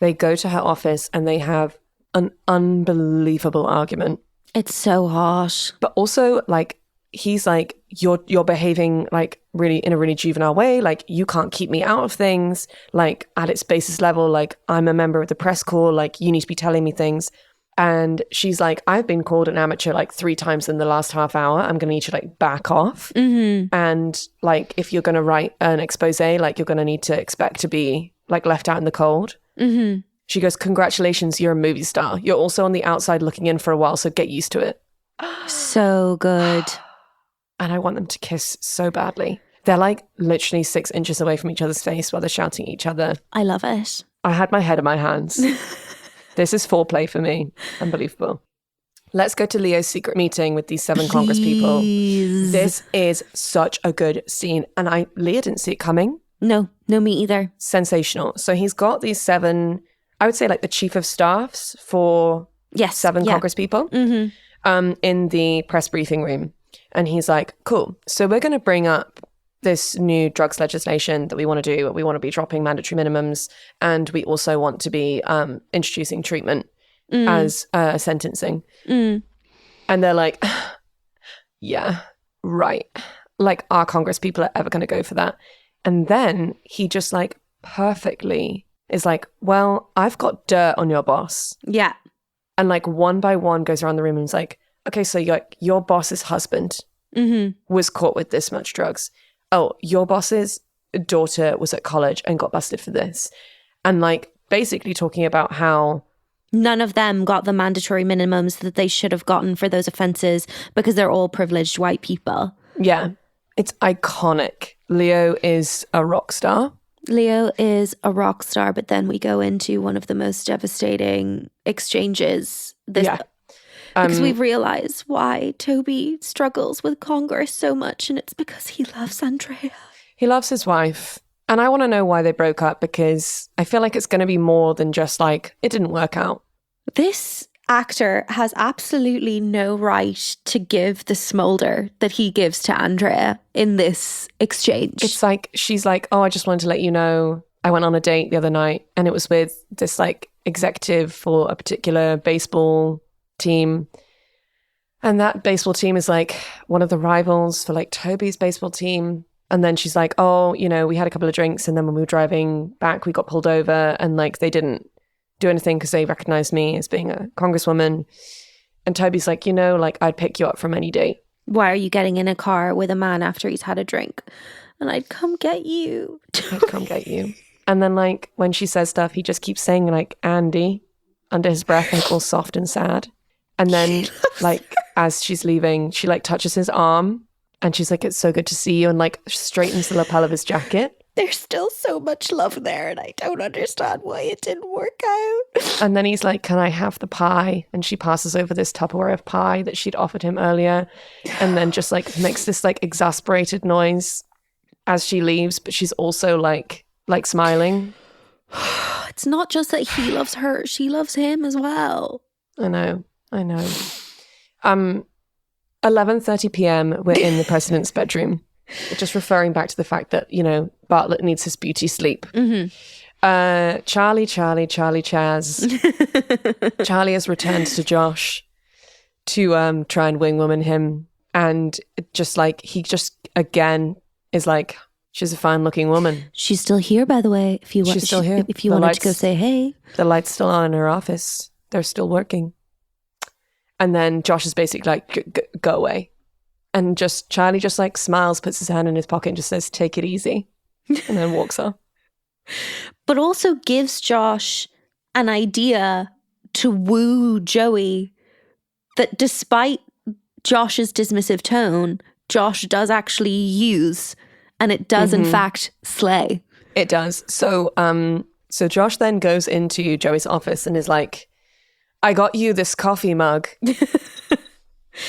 They go to her office and they have an unbelievable argument. It's so harsh. But also, like, he's like, you're behaving like really in a really juvenile way. Like, you can't keep me out of things. Like, at its basis level, like, I'm a member of the press corps. Like, you need to be telling me things. And she's like, I've been called an amateur like 3 times in the last half hour. I'm going to need you to like back off. Mm-hmm. And like, if you're going to write an expose, like, you're going to need to expect to be like left out in the cold. Mm-hmm. She goes, congratulations, you're a movie star. You're also on the outside looking in for a while, so get used to it. So good. And I want them to kiss so badly. They're like literally 6 inches away from each other's face while they're shouting at each other. I love it. I had my head in my hands. This is foreplay for me. Unbelievable. Let's go to Leo's secret meeting with these 7 Congress people. This is such a good scene. And Leah didn't see it coming. No, me either. Sensational. So he's got these 7, I would say like the chief of staffs for 7 Congress people in the press briefing room. And he's like, cool. So we're going to bring up this new drugs legislation that we want to do. We want to be dropping mandatory minimums. And we also want to be introducing treatment as sentencing. And they're like, yeah, right. Like, our Congress people are ever going to go for that? And then he just like perfectly is like, well, I've got dirt on your boss. Yeah. And like one by one goes around the room and is like, okay, so your boss's husband was caught with this much drugs. Oh, your boss's daughter was at college and got busted for this. And like basically talking about how none of them got the mandatory minimums that they should have gotten for those offenses because they're all privileged white people. Yeah. It's iconic. Leo is a rock star. Leo is a rock star, but then we go into one of the most devastating exchanges. Because we realize why Toby struggles with Congress so much, and it's because he loves Andrea. He loves his wife. And I want to know why they broke up, because I feel like it's going to be more than just like, it didn't work out. This actor has absolutely no right to give the smolder that he gives to Andrea in this exchange. It's like, she's like, oh, I just wanted to let you know I went on a date the other night and it was with this like executive for a particular baseball team. And that baseball team is like one of the rivals for like Toby's baseball team. And then she's like, oh, you know, we had a couple of drinks and then when we were driving back, we got pulled over and like they didn't do anything because they recognized me as being a congresswoman. And Toby's like, you know, like I'd pick you up from any date. Why are you getting in a car with a man after he's had a drink? And I'd come get you. I'd come get you. And then like when she says stuff, he just keeps saying like Andy under his breath, like all soft and sad. And then like as she's leaving, she like touches his arm and she's like, it's so good to see you, and like straightens the lapel of his jacket. There's still so much love there and I don't understand why it didn't work out. And then he's like, can I have the pie? And she passes over this Tupperware of pie that she'd offered him earlier. And then just like makes this like exasperated noise as she leaves. But she's also like smiling. It's not just that he loves her, she loves him as well. I know. 11:30 p.m. we're in the president's bedroom. Just referring back to the fact that, you know, Bartlett needs his beauty sleep. Charlie Chaz. Charlie has returned to Josh to try and wingwoman him. And just like, he just again is like, she's a fine looking woman. She's still here, by the way. If you want, she's still here. If you wanted to go say hey. The light's still on in her office. They're still working. And then Josh is basically like, go away. And just Charlie just like smiles, puts his hand in his pocket and just says, take it easy. And then walks off. But also gives Josh an idea to woo Joey that despite Josh's dismissive tone, Josh does actually use, and it does in fact slay. It does. So Josh then goes into Joey's office and is like, I got you this coffee mug.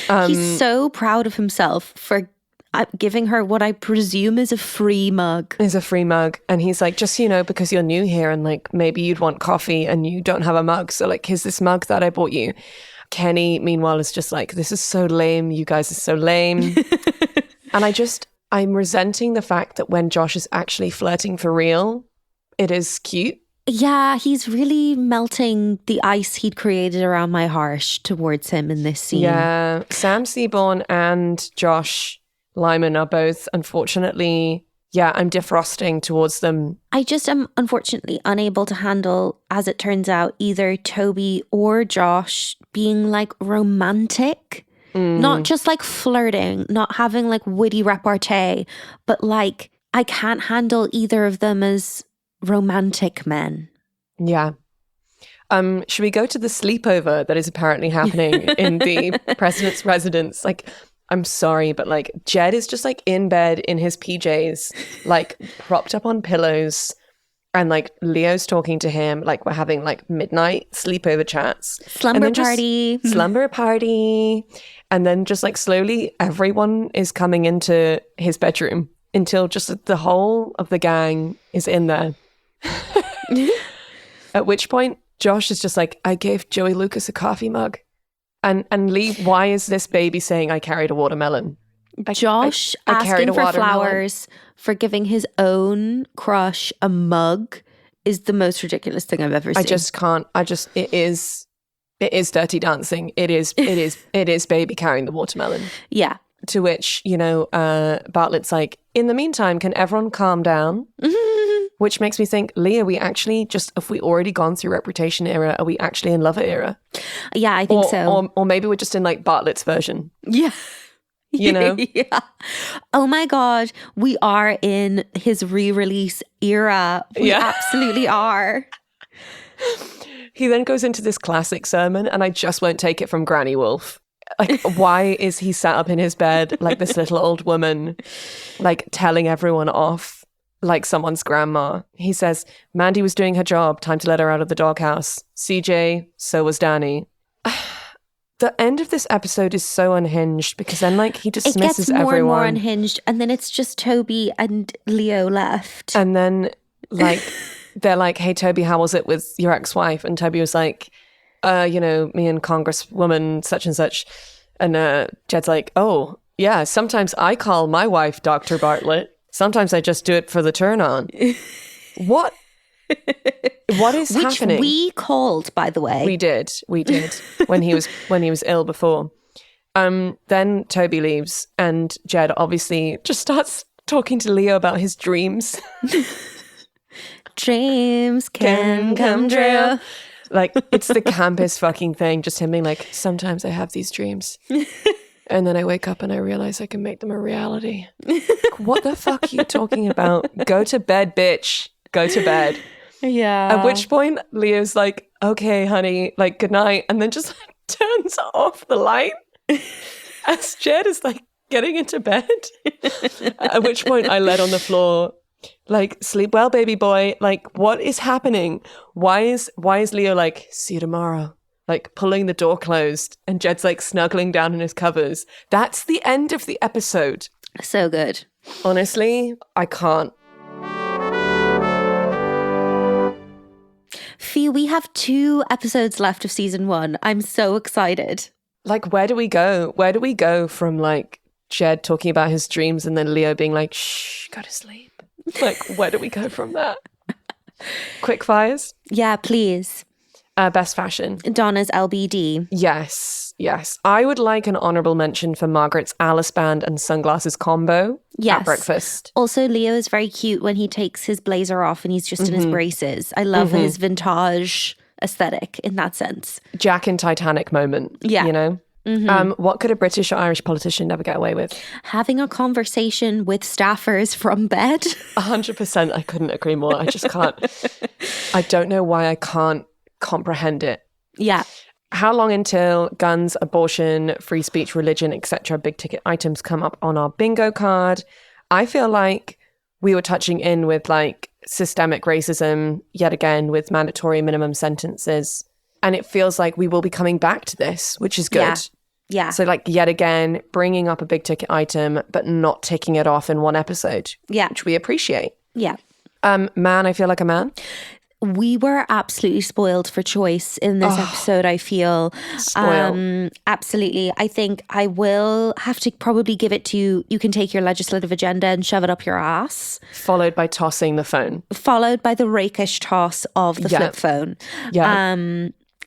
He's so proud of himself for giving her what I presume is a free mug. Is a free mug. And he's like, just, you know, because you're new here and like maybe you'd want coffee and you don't have a mug. So like, here's this mug that I bought you. Kenny, meanwhile, is just like, this is so lame. You guys are so lame. And I'm resenting the fact that when Josh is actually flirting for real, it is cute. Yeah, he's really melting the ice he'd created around my heart towards him in this scene. Yeah, Sam Seaborn and Josh Lyman are both, unfortunately, I'm defrosting towards them. I just am unfortunately unable to handle, as it turns out, either Toby or Josh being like romantic. Not just like flirting, not having like witty repartee, but like I can't handle either of them as romantic men. Yeah. Should we go to the sleepover that is apparently happening in the president's residence? Like, I'm sorry, but like Jed is just like in bed in his PJs, like propped up on pillows, and like Leo's talking to him, like we're having like midnight sleepover chats. Slumber party. Slumber party. And then just like slowly everyone is coming into his bedroom until just the whole of the gang is in there. At which point Josh is just like, I gave Joey Lucas a coffee mug. And Leigh, why is this baby saying I carried a watermelon? Josh asking for flowers for giving his own crush a mug is the most ridiculous thing I've ever seen. I just can't. It is dirty dancing. It is baby carrying the watermelon. Yeah. To which, Bartlett's like, in the meantime, can everyone calm down? Which makes me think, Leigh, are we actually if we already gone through Reputation era, are we actually in Lover era? Yeah, I think so. Or maybe we're just in like Bartlett's version. Yeah. Yeah. Oh my God. We are in his re-release era. We absolutely are. He then goes into this classic sermon, and I just won't take it from Granny Wolf. Like, why is he sat up in his bed like this little old woman, like telling everyone off like someone's grandma? He says, Mandy was doing her job, time to let her out of the doghouse. CJ, so was Danny. The end of this episode is so unhinged because then like he dismisses everyone. It gets more and more unhinged, and then it's just Toby and Leo left. And then like they're like, hey Toby, how was it with your ex-wife? And Toby was like, me and Congresswoman such and such. And Jed's like, oh yeah, sometimes I call my wife Dr. Bartlett. Sometimes I just do it for the turn on. What is happening? Which we called, by the way. We did when he was ill before. Then Toby leaves, and Jed obviously just starts talking to Leo about his dreams. Dreams can come true. Like, it's the campest fucking thing. Just him being like, sometimes I have these dreams. And then I wake up and I realize I can make them a reality. Like, what the fuck are you talking about? Go to bed, bitch. Go to bed. Yeah. At which point, Leo's like, okay, honey, like, good night. And then just like, turns off the light as Jed is like getting into bed. At which point I lay on the floor, like, sleep well, baby boy. Like, what is happening? Why is Leo like, see you tomorrow? Like, pulling the door closed, and Jed's like snuggling down in his covers. That's the end of the episode. So good. Honestly, I can't. Fee, we have 2 episodes left of season 1. I'm so excited. Like, where do we go? Where do we go from like Jed talking about his dreams and then Leo being like, shh, go to sleep? Like, where do we go from that? Quick fires? Yeah, please. Best fashion. Donna's LBD. Yes. I would like an honourable mention for Margaret's Alice band and sunglasses combo at breakfast. Also, Leo is very cute when he takes his blazer off and he's just in his braces. I love his vintage aesthetic in that sense. Jack in Titanic moment. Yeah. You know? What could a British or Irish politician never get away with? Having a conversation with staffers from bed. 100%. I couldn't agree more. I just can't. I don't know why I can't comprehend it. Yeah. How long until guns, abortion, free speech, religion, etc. big ticket items come up on our bingo card? I feel like we were touching in with like systemic racism yet again with mandatory minimum sentences. And it feels like we will be coming back to this, which is good. Yeah. So like yet again, bringing up a big ticket item, but not ticking it off in one episode. Yeah. Which we appreciate. Yeah. Man, I feel like a man. we were absolutely spoiled for choice in this episode, I feel. Spoiled. Absolutely. I think I will have to probably give it to you can take your legislative agenda and shove it up your ass. Followed by tossing the phone. Followed by the rakish toss of the flip phone. Yeah.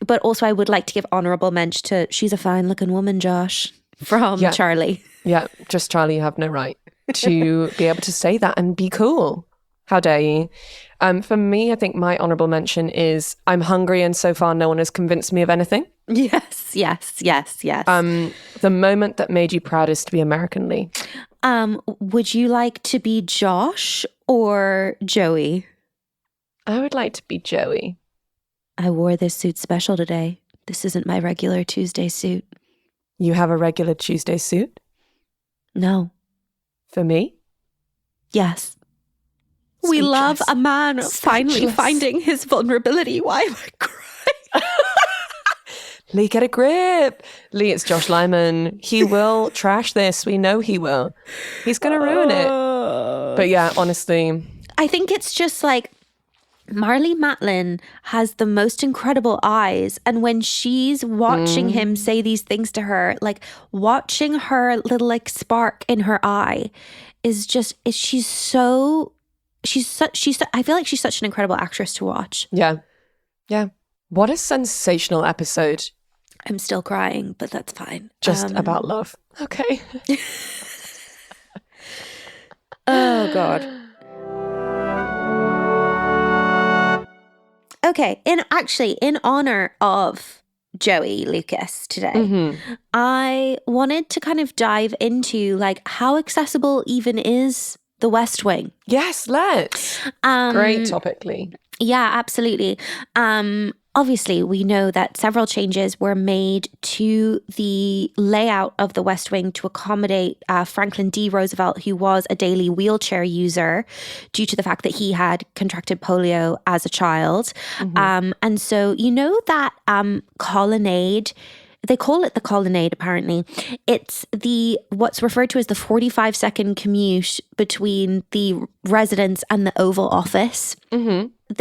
But also I would like to give honourable mention to she's a fine looking woman, Josh, from Charlie. Yeah, just Charlie, you have no right to be able to say that and be cool. How dare you? For me, I think my honourable mention is I'm hungry and so far no one has convinced me of anything. Yes. The moment that made you proudest to be American, Leigh? Would you like to be Josh or Joey? I would like to be Joey. I wore this suit special today. This isn't my regular Tuesday suit. You have a regular Tuesday suit? No. For me? Yes. We love a man finally finding his vulnerability. Why am I crying? Leigh, get a grip. Leigh, it's Josh Lyman. He will trash this. We know he will. He's going to ruin it. But yeah, honestly. I think it's just like Marlee Matlin has the most incredible eyes. And when she's watching him say these things to her, like watching her little like spark in her eye is just, I feel like she's such an incredible actress to watch. Yeah. Yeah. What a sensational episode. I'm still crying, but that's fine. Just about love. Okay. Oh, God. Okay. In honor of Joey Lucas today, I wanted to kind of dive into like how accessible even is The West Wing. Yes, let's. Great topic, Leigh. Yeah, absolutely. Obviously, we know that several changes were made to the layout of the West Wing to accommodate Franklin D. Roosevelt, who was a daily wheelchair user due to the fact that he had contracted polio as a child. And so, you know that colonnade, they call it the colonnade, apparently. It's what's referred to as the 45-second commute between the residence and the Oval Office.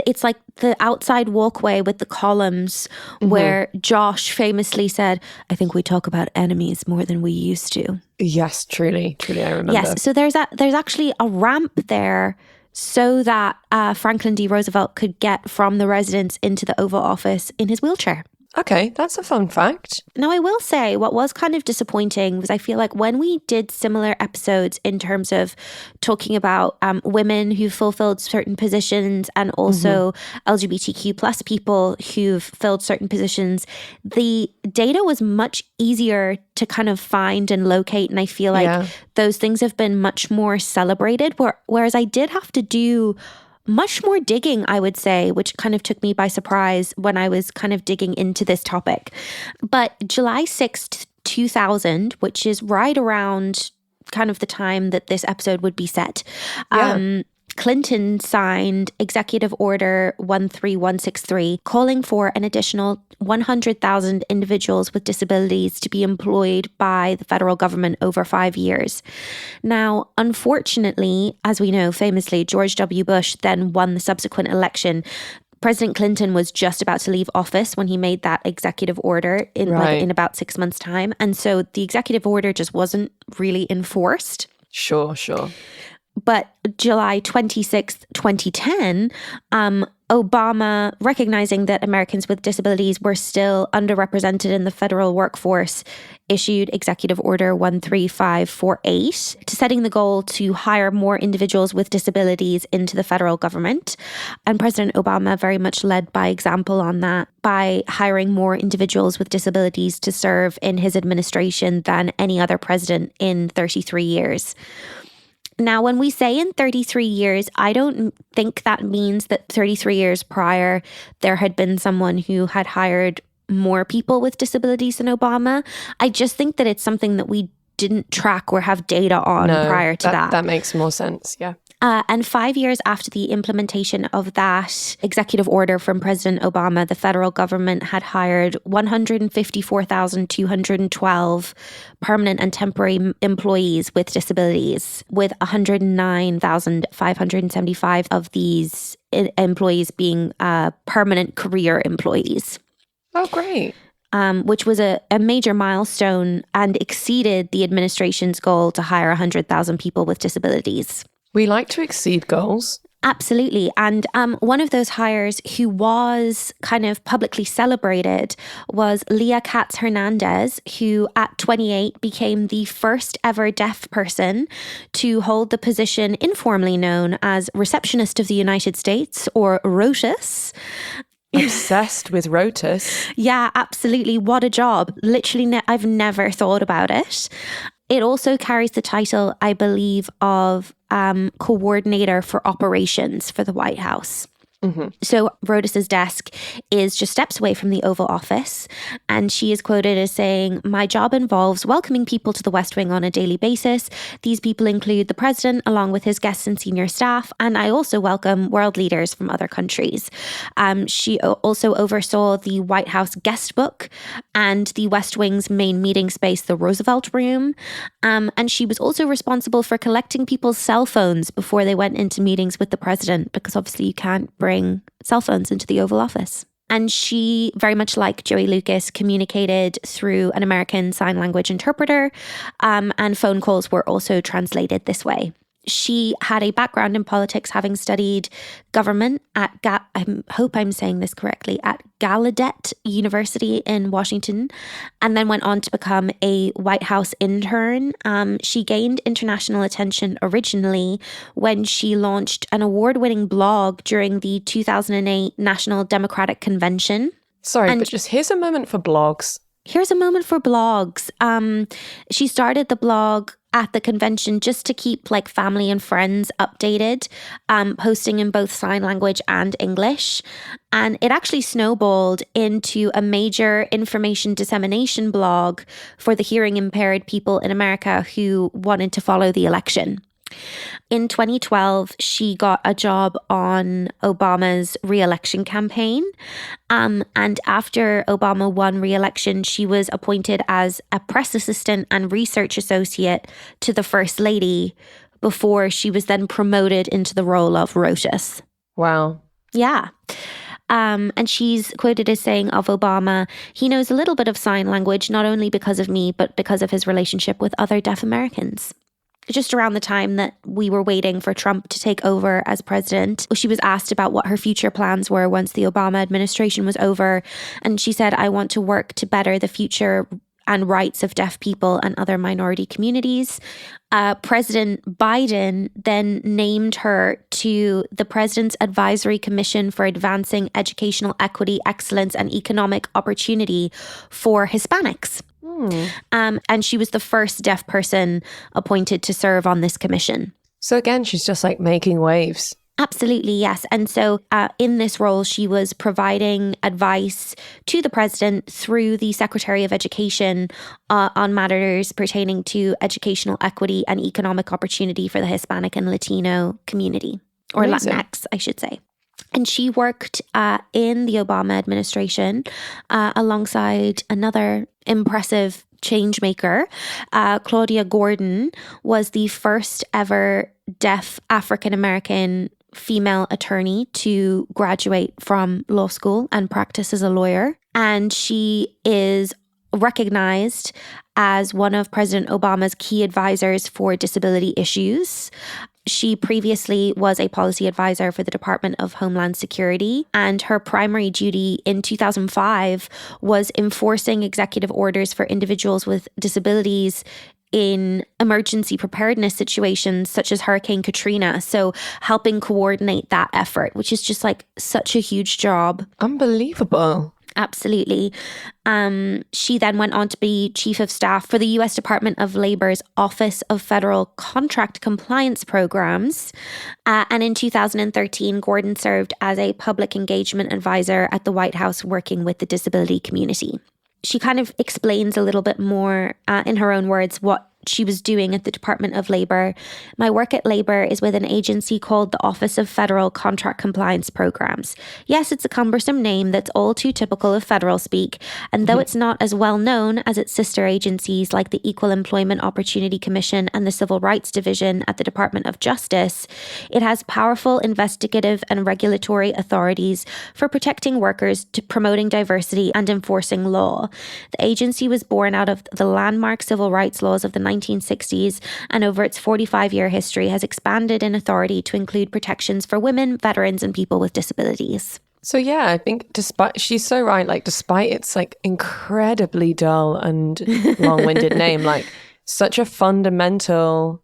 It's like the outside walkway with the columns where Josh famously said, I think we talk about enemies more than we used to. Yes, truly, I remember. Yes, so there's actually a ramp there so that Franklin D. Roosevelt could get from the residence into the Oval Office in his wheelchair. Okay, that's a fun fact. Now, I will say what was kind of disappointing was I feel like when we did similar episodes in terms of talking about women who fulfilled certain positions and also LGBTQ plus people who've filled certain positions, the data was much easier to kind of find and locate. And I feel like those things have been much more celebrated, whereas I did have to do much more digging, I would say, which kind of took me by surprise when I was kind of digging into this topic. But July 6th, 2000, which is right around kind of the time that this episode would be set, Clinton signed Executive Order 13163, calling for an additional 100,000 individuals with disabilities to be employed by the federal government over 5 years. Now, unfortunately, as we know, famously, George W. Bush then won the subsequent election. President Clinton was just about to leave office when he made that executive order in about 6 months' time. And so the executive order just wasn't really enforced. Sure. But July 26th, 2010, Obama, recognizing that Americans with disabilities were still underrepresented in the federal workforce, issued Executive Order 13548 to setting the goal to hire more individuals with disabilities into the federal government. And President Obama very much led by example on that by hiring more individuals with disabilities to serve in his administration than any other president in 33 years. Now, when we say in 33 years, I don't think that means that 33 years prior, there had been someone who had hired more people with disabilities than Obama. I just think that it's something that we didn't track or have data on prior to that. That makes more sense, yeah. And 5 years after the implementation of that executive order from President Obama, the federal government had hired 154,212 permanent and temporary employees with disabilities, with 109,575 of these employees being permanent career employees. Oh, great. Which was a major milestone and exceeded the administration's goal to hire 100,000 people with disabilities. We like to exceed goals. Absolutely. And one of those hires who was kind of publicly celebrated was Leah Katz Hernandez, who at 28 became the first ever deaf person to hold the position informally known as Receptionist of the United States, or ROTUS. Obsessed with ROTUS. Yeah, absolutely. What a job. Literally, I've never thought about it. It also carries the title, I believe, of coordinator for operations for the White House. Mm-hmm. So ROTUS's desk is just steps away from the Oval Office, and she is quoted as saying, "My job involves welcoming people to the West Wing on a daily basis. These people include the president along with his guests and senior staff, and I also welcome world leaders from other countries." She also oversaw the White House guest book and the West Wing's main meeting space, the Roosevelt Room. And she was also responsible for collecting people's cell phones before they went into meetings with the president, because obviously you can't bring cell phones into the Oval Office. And she, very much like Joey Lucas, communicated through an American Sign Language interpreter, and phone calls were also translated this way. She had a background in politics, having studied government at, I hope I'm saying this correctly, at Gallaudet University in Washington, and then went on to become a White House intern. She gained international attention originally when she launched an award-winning blog during the 2008 National Democratic Convention. Sorry, but just here's a moment for blogs. Here's a moment for blogs. She started the blog at the convention just to keep like family and friends updated, posting in both sign language and English. And it actually snowballed into a major information dissemination blog for the hearing impaired people in America who wanted to follow the election. In 2012, she got a job on Obama's re-election campaign. And after Obama won re-election, she was appointed as a press assistant and research associate to the First Lady before she was then promoted into the role of ROTUS. Wow. Yeah. And she's quoted as saying of Obama, "He knows a little bit of sign language, not only because of me, but because of his relationship with other deaf Americans." Just around the time that we were waiting for Trump to take over as president, she was asked about what her future plans were once the Obama administration was over. And she said, "I want to work to better the future and rights of deaf people and other minority communities." President Biden then named her to the President's Advisory Commission for Advancing Educational Equity, Excellence, and Economic Opportunity for Hispanics. And she was the first deaf person appointed to serve on this commission. So again, she's just like making waves. Absolutely, yes. And so in this role, she was providing advice to the president through the Secretary of Education on matters pertaining to educational equity and economic opportunity for the Hispanic and Latino community, or Amazing. Latinx, I should say. And she worked in the Obama administration alongside another impressive change maker. Claudia Gordon was the first ever deaf African-American female attorney to graduate from law school and practice as a lawyer. And she is recognized as one of President Obama's key advisors for disability issues. She previously was a policy advisor for the Department of Homeland Security, and her primary duty in 2005 was enforcing executive orders for individuals with disabilities in emergency preparedness situations such as Hurricane Katrina. So helping coordinate that effort, which is just like such a huge job. Unbelievable. Absolutely. She then went on to be chief of staff for the U.S. Department of Labor's Office of Federal Contract Compliance Programs. And in 2013, Gordon served as a public engagement advisor at the White House working with the disability community. She kind of explains a little bit more in her own words what she was doing at the Department of Labor. My work at Labor is with an agency called the Office of Federal Contract Compliance Programs. Yes, it's a cumbersome name that's all too typical of federal speak, and though it's not as well known as its sister agencies like the Equal Employment Opportunity Commission and the Civil Rights Division at the Department of Justice, it has powerful investigative and regulatory authorities for protecting workers, to promoting diversity and enforcing law. The agency was born out of the landmark civil rights laws of the 1960s, and over its 45-year history has expanded in authority to include protections for women, veterans, and people with disabilities. So yeah, I think she's so right, like despite its like incredibly dull and long-winded name, like such a fundamental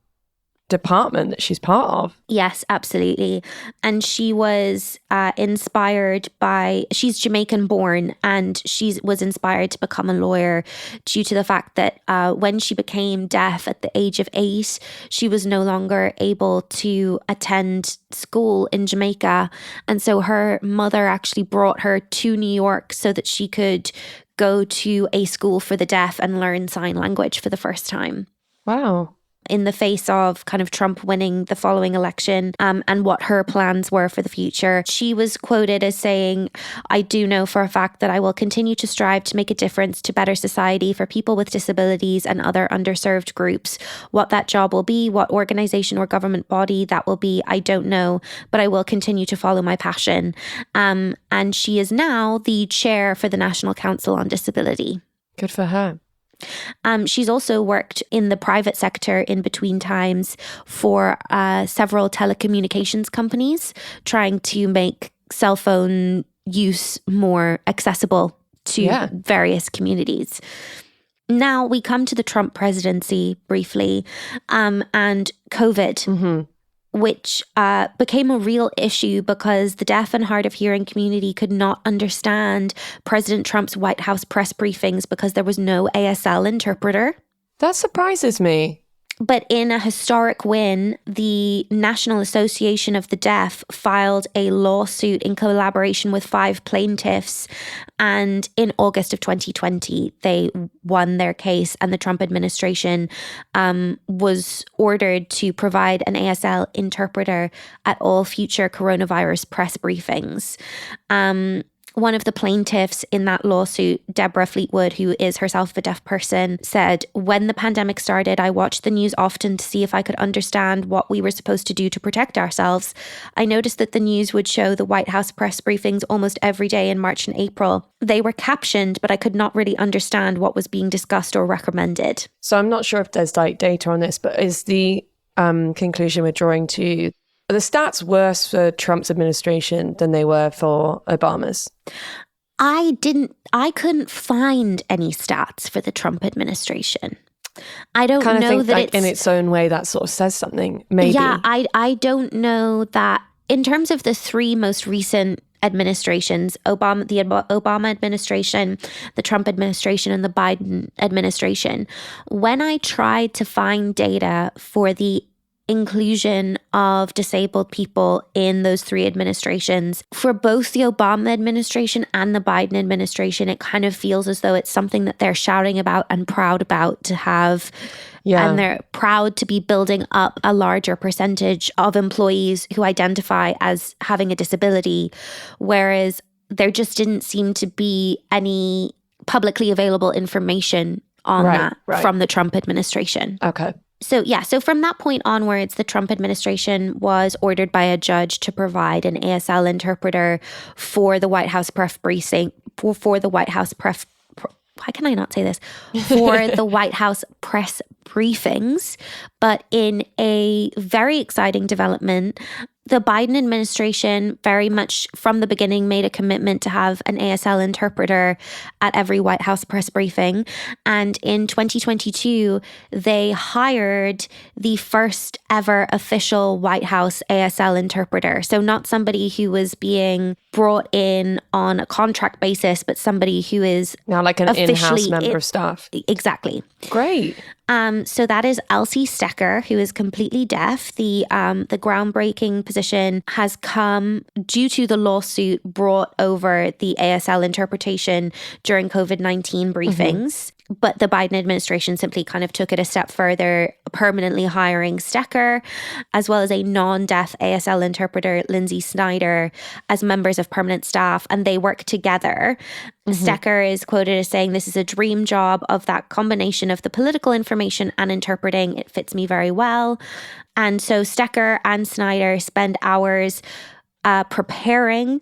department that she's part of. Yes, absolutely. And she was inspired by, she's Jamaican born, and she was inspired to become a lawyer due to the fact that when she became deaf at the age of 8, she was no longer able to attend school in Jamaica. And so her mother actually brought her to New York so that she could go to a school for the deaf and learn sign language for the first time. Wow. In the face of kind of Trump winning the following election and what her plans were for the future. She was quoted as saying, "I do know for a fact that I will continue to strive to make a difference to better society for people with disabilities and other underserved groups. What that job will be, what organization or government body that will be, I don't know, but I will continue to follow my passion." And she is now the chair for the National Council on Disability. Good for her. She's also worked in the private sector in between times for several telecommunications companies, trying to make cell phone use more accessible to various communities. Now we come to the Trump presidency briefly, and COVID. Which became a real issue because the deaf and hard of hearing community could not understand President Trump's White House press briefings because there was no ASL interpreter. That surprises me. But in a historic win, the National Association of the Deaf filed a lawsuit in collaboration with 5 plaintiffs. And in August of 2020, they won their case, and the Trump administration was ordered to provide an ASL interpreter at all future coronavirus press briefings. One of the plaintiffs in that lawsuit, Deborah Fleetwood, who is herself a deaf person, said, "When the pandemic started, I watched the news often to see if I could understand what we were supposed to do to protect ourselves. I noticed that the news would show the White House press briefings almost every day in March and April. They were captioned, but I could not really understand what was being discussed or recommended." So I'm not sure if there's like data on this, but is the conclusion we're drawing to the stats worse for Trump's administration than they were for Obama's? I couldn't find any stats for the Trump administration. I don't kind of know think that like it's in its own way that sort of says something, maybe. Yeah, I don't know that in terms of the 3 most recent administrations, the Obama administration, the Trump administration, and the Biden administration. When I tried to find data for the inclusion of disabled people in those 3 administrations, for both the Obama administration and the Biden administration, it kind of feels as though it's something that they're shouting about and proud about to have. Yeah. And they're proud to be building up a larger percentage of employees who identify as having a disability, whereas there just didn't seem to be any publicly available information on that from the Trump administration. Okay. So from that point onwards, the Trump administration was ordered by a judge to provide an ASL interpreter for the White House press briefing, for the White House press. Why can I not say this? For the White House press briefings. But in a very exciting development, the Biden administration very much from the beginning made a commitment to have an ASL interpreter at every White House press briefing. And in 2022, they hired the first ever official White House ASL interpreter. So not somebody who was being brought in on a contract basis, but somebody who is now like an in-house member of staff. Exactly. Great. So that is Elsie Stecker, who is completely deaf. The groundbreaking position has come due to the lawsuit brought over the ASL interpretation during COVID-19 briefings. But the Biden administration simply kind of took it a step further, permanently hiring Stecker, as well as a non-deaf ASL interpreter, Lindsay Snyder, as members of permanent staff, and they work together. Stecker is quoted as saying, "This is a dream job of that combination of the political information and interpreting. It fits me very well." And so Stecker and Snyder spend hours preparing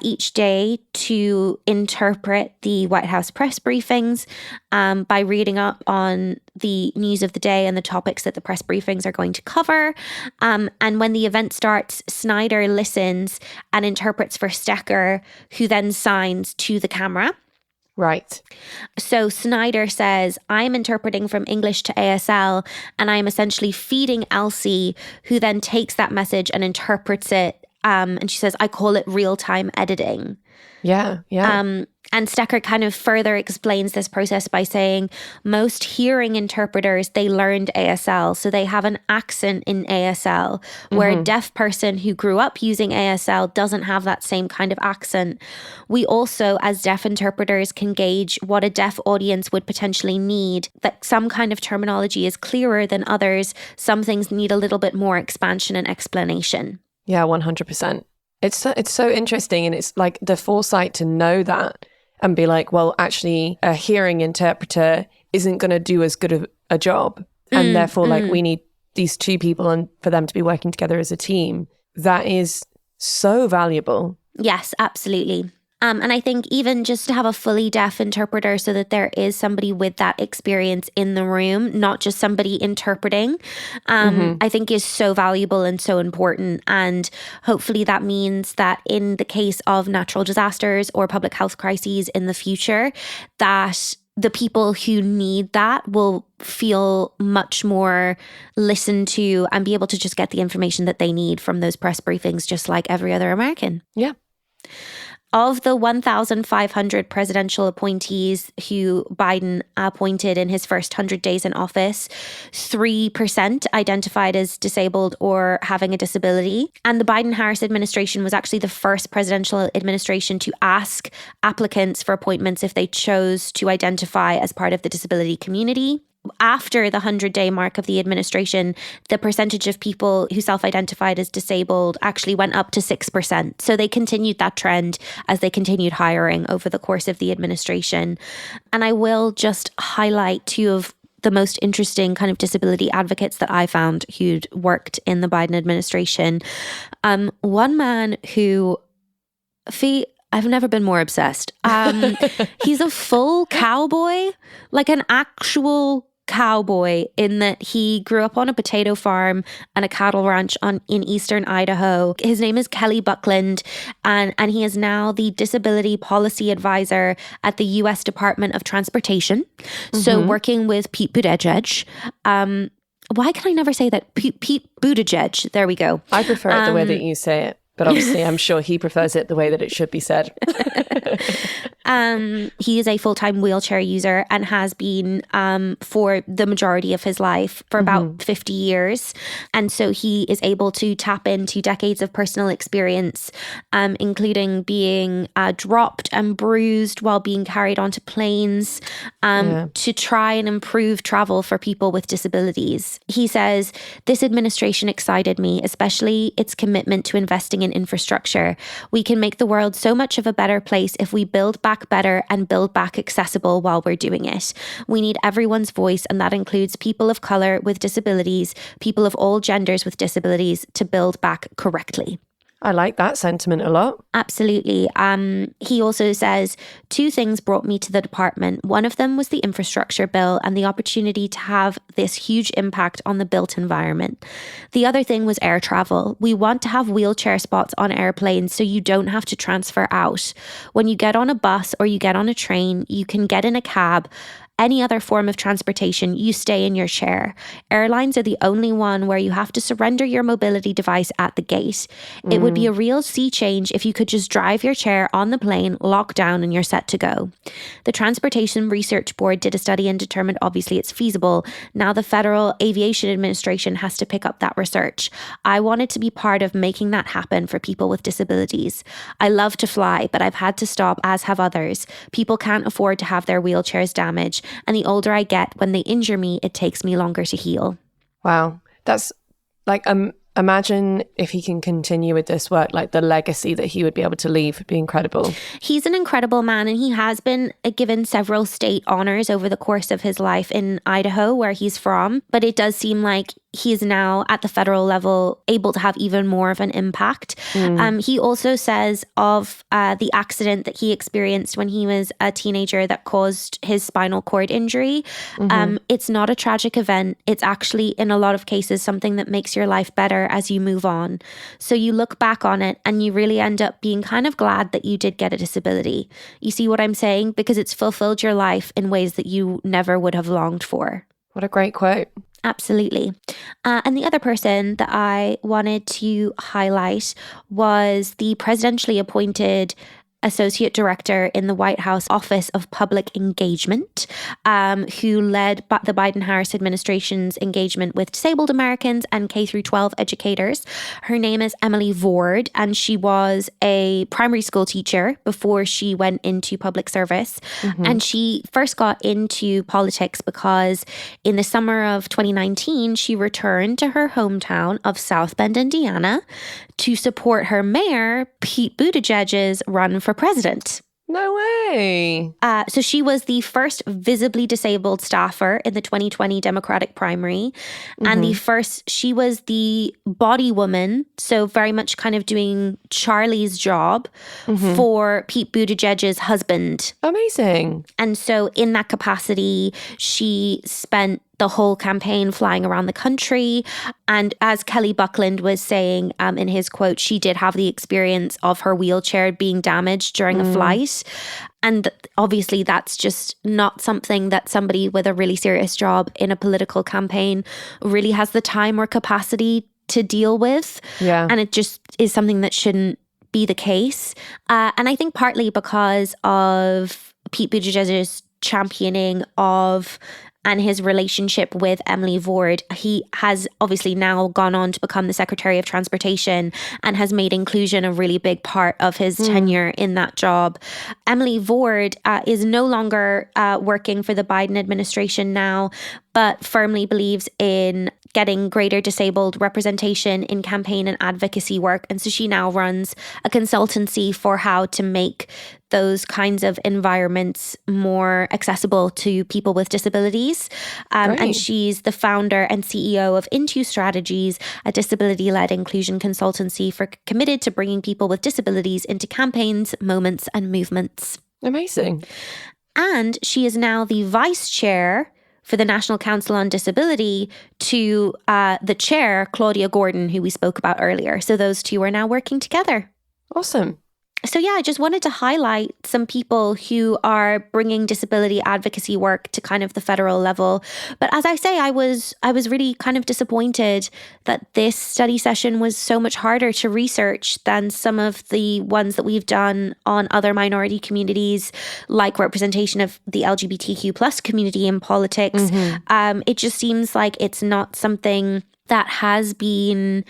each day to interpret the White House press briefings by reading up on the news of the day and the topics that the press briefings are going to cover. And when the event starts, Snyder listens and interprets for Stecker, who then signs to the camera. Right. So Snyder says, "I'm interpreting from English to ASL, and I'm essentially feeding Elsie, who then takes that message and interprets it." And she says, "I call it real-time editing." Yeah. And Stecker kind of further explains this process by saying most hearing interpreters, they learned ASL. So they have an accent in ASL, where a deaf person who grew up using ASL doesn't have that same kind of accent. We also, as deaf interpreters, can gauge what a deaf audience would potentially need, that some kind of terminology is clearer than others. Some things need a little bit more expansion and explanation. Yeah, 100%. It's so interesting, and it's like the foresight to know that and be like, well, actually, a hearing interpreter isn't going to do as good of a job, and therefore, like, we need these two people and for them to be working together as a team. That is so valuable. Yes, absolutely. And I think even just to have a fully deaf interpreter so that there is somebody with that experience in the room, not just somebody interpreting, I think is so valuable and so important. And hopefully that means that in the case of natural disasters or public health crises in the future, that the people who need that will feel much more listened to and be able to just get the information that they need from those press briefings, just like every other American. Yeah. Of the 1,500 presidential appointees who Biden appointed in his first 100 days in office, 3% identified as disabled or having a disability. And the Biden-Harris administration was actually the first presidential administration to ask applicants for appointments if they chose to identify as part of the disability community. After the 100-day mark of the administration, the percentage of people who self-identified as disabled actually went up to 6%. So they continued that trend as they continued hiring over the course of the administration. And I will just highlight two of the most interesting kind of disability advocates that I found who'd worked in the Biden administration. One man who, I've never been more obsessed. He's a full cowboy, like an actual cowboy, in that he grew up on a potato farm and a cattle ranch in eastern Idaho. His name is Kelly Buckland, and he is now the disability policy advisor at the U.S. Department of Transportation. So working with Pete Buttigieg. Why can I never say that? Pete Buttigieg. There we go. I prefer it the way that you say it. But obviously, I'm sure he prefers it the way that it should be said. He is a full-time wheelchair user and has been for the majority of his life, for about 50 years. And so he is able to tap into decades of personal experience, including being dropped and bruised while being carried onto planes, to try and improve travel for people with disabilities. He says, "This administration excited me, especially its commitment to investing in infrastructure. We can make the world so much of a better place if we build back better and build back accessible while we're doing it. We need everyone's voice, and that includes people of color with disabilities, people of all genders with disabilities, to build back correctly." I like that sentiment a lot. Absolutely. He also says, "Two things brought me to the department. One of them was the infrastructure bill and the opportunity to have this huge impact on the built environment. The other thing was air travel. We want to have wheelchair spots on airplanes so you don't have to transfer out. When you get on a bus or you get on a train, you can get in a cab. Any other form of transportation, you stay in your chair. Airlines are the only one where you have to surrender your mobility device at the gate. It would be a real sea change if you could just drive your chair on the plane, lock down, and you're set to go. The Transportation Research Board did a study and determined obviously it's feasible. Now the Federal Aviation Administration has to pick up that research. I wanted to be part of making that happen for people with disabilities. I love to fly, but I've had to stop, as have others. People can't afford to have their wheelchairs damaged. And the older I get, when they injure me, it takes me longer to heal. Wow. That's like, imagine if he can continue with this work, like the legacy that he would be able to leave would be incredible. He's an incredible man, and he has been given several state honors over the course of his life in Idaho, where he's from. But it does seem like he is now at the federal level able to have even more of an impact. He also says of the accident that he experienced when he was a teenager that caused his spinal cord injury. It's not a tragic event. It's actually, in a lot of cases, something that makes your life better as you move on. So you look back on it and you really end up being kind of glad that you did get a disability. You see what I'm saying? Because it's fulfilled your life in ways that you never would have longed for. What a great quote. Absolutely. And the other person that I wanted to highlight was the presidentially appointed Associate Director in the White House Office of Public Engagement, who led the Biden-Harris administration's engagement with disabled Americans and K-12 educators. Her name is Emily Ward, and she was a primary school teacher before she went into public service. And she first got into politics because in the summer of 2019, she returned to her hometown of South Bend, Indiana, to support her mayor, Pete Buttigieg's run for president. No way. So she was the first visibly disabled staffer in the 2020 Democratic primary. And she was the body woman, so very much kind of doing Charlie's job for Pete Buttigieg's husband. Amazing. And so in that capacity, she spent the whole campaign flying around the country. And as Kelly Buckland was saying in his quote, she did have the experience of her wheelchair being damaged during a flight. And obviously that's just not something that somebody with a really serious job in a political campaign really has the time or capacity to deal with. Yeah. And it just is something that shouldn't be the case. And I think partly because of Pete Buttigieg's championing of and his relationship with Emily Ward, he has obviously now gone on to become the Secretary of Transportation and has made inclusion a really big part of his tenure in that job. Emily Ward is no longer working for the Biden administration now, but firmly believes in getting greater disabled representation in campaign and advocacy work. And so she now runs a consultancy for how to make those kinds of environments more accessible to people with disabilities. And she's the founder and CEO of Into Strategies, a disability-led inclusion consultancy committed to bringing people with disabilities into campaigns, moments, and movements. Amazing. And she is now the vice chair for the National Council on Disability to the chair, Claudia Gordon, who we spoke about earlier. So those two are now working together. Awesome. So yeah, I just wanted to highlight some people who are bringing disability advocacy work to kind of the federal level. But as I say, I was really kind of disappointed that this study session was so much harder to research than some of the ones that we've done on other minority communities, like representation of the LGBTQ plus community in politics. It just seems like it's not something that has been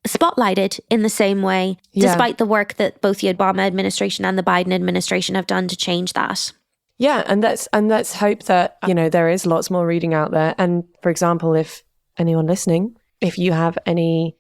spotlighted in the same way, despite the work that both the Obama administration and the Biden administration have done to change that. Yeah, and let's hope that, there is lots more reading out there. And for example, if anyone listening, if you have any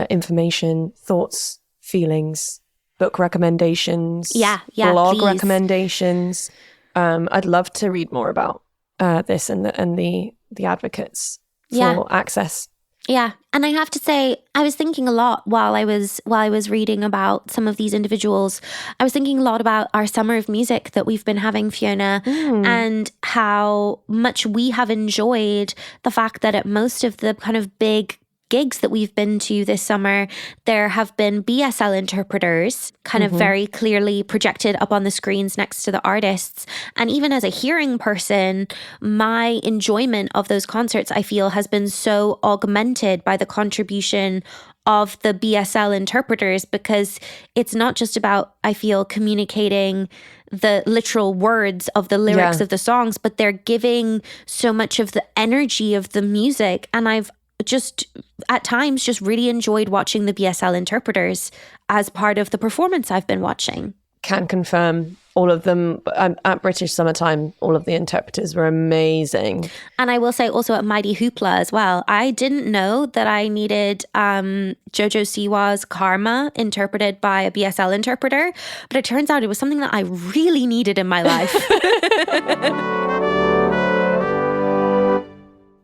information, thoughts, feelings, book recommendations, blog recommendations, I'd love to read more about this and the advocates for access. Yeah. And I have to say, I was thinking a lot while I was reading about some of these individuals. I was thinking a lot about our summer of music that we've been having, Fiona, and how much we have enjoyed the fact that at most of the kind of big gigs that we've been to this summer, there have been BSL interpreters kind of very clearly projected up on the screens next to the artists. And even as a hearing person, my enjoyment of those concerts, I feel, has been so augmented by the contribution of the BSL interpreters, because it's not just about, I feel, communicating the literal words of the lyrics of the songs, but they're giving so much of the energy of the music. And I've just at times just really enjoyed watching the BSL interpreters as part of the performance I've been watching. Can confirm all of them at British Summertime, all of the interpreters were amazing. And I will say also at Mighty Hoopla as well, I didn't know that I needed Jojo Siwa's Karma interpreted by a BSL interpreter, but it turns out it was something that I really needed in my life.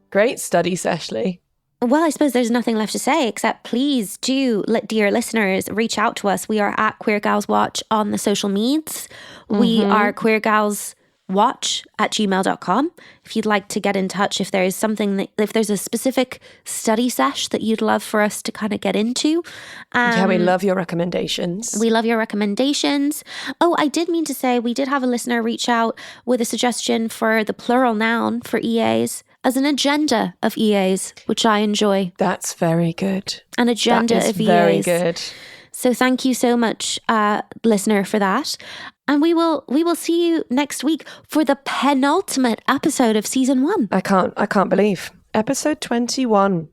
Great study, Seshly. Well, I suppose there's nothing left to say except please do, dear listeners, reach out to us. We are at Queer Gals Watch on the social medias. We are queergalswatch@gmail.com. If you'd like to get in touch, if there's a specific study sesh that you'd love for us to kind of get into. Yeah, we love your recommendations. We love your recommendations. Oh, I did mean to say we did have a listener reach out with a suggestion for the plural noun for EAs as an agenda of EAs, which I enjoy. That's very good. An agenda of EAs. Very good. So thank you so much, listener, for that. And we will see you next week for the penultimate episode of season 1. I can't believe episode 21.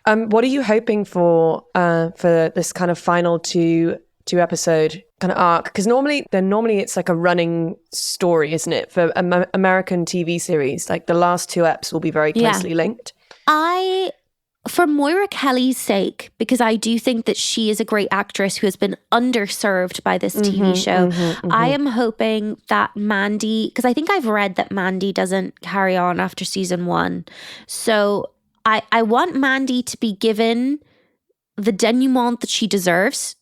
What are you hoping for this kind of final two episode kind of arc? Because normally it's like a running story, isn't it? For American TV series, like the last 2 eps will be very closely linked. For Moira Kelly's sake, because I do think that she is a great actress who has been underserved by this TV show, I am hoping that Mandy, because I think I've read that Mandy doesn't carry on after season 1. So I want Mandy to be given the denouement that she deserves.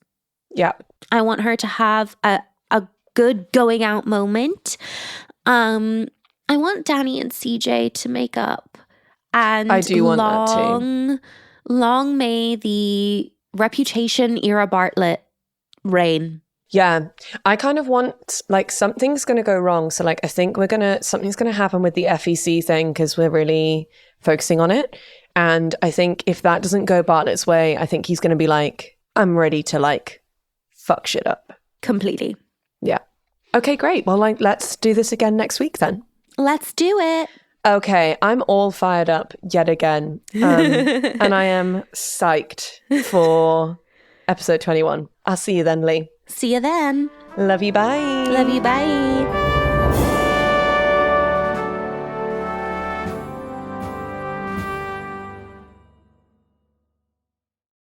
Yeah. I want her to have a good going out moment. I want Danny and CJ to make up. And I do want that too. Long may the Reputation era Bartlett reign. Yeah, I kind of want, like, something's going to go wrong. So, like, I think something's going to happen with the FEC thing because we're really focusing on it. And I think if that doesn't go Bartlett's way, I think he's going to be like, I'm ready to, like, fuck shit up. Completely. Yeah. Okay, great. Well, like, let's do this again next week then. Let's do it. Okay, I'm all fired up yet again. And I am psyched for episode 21. I'll see you then, Leigh. See you then. Love you, bye. Love you, bye.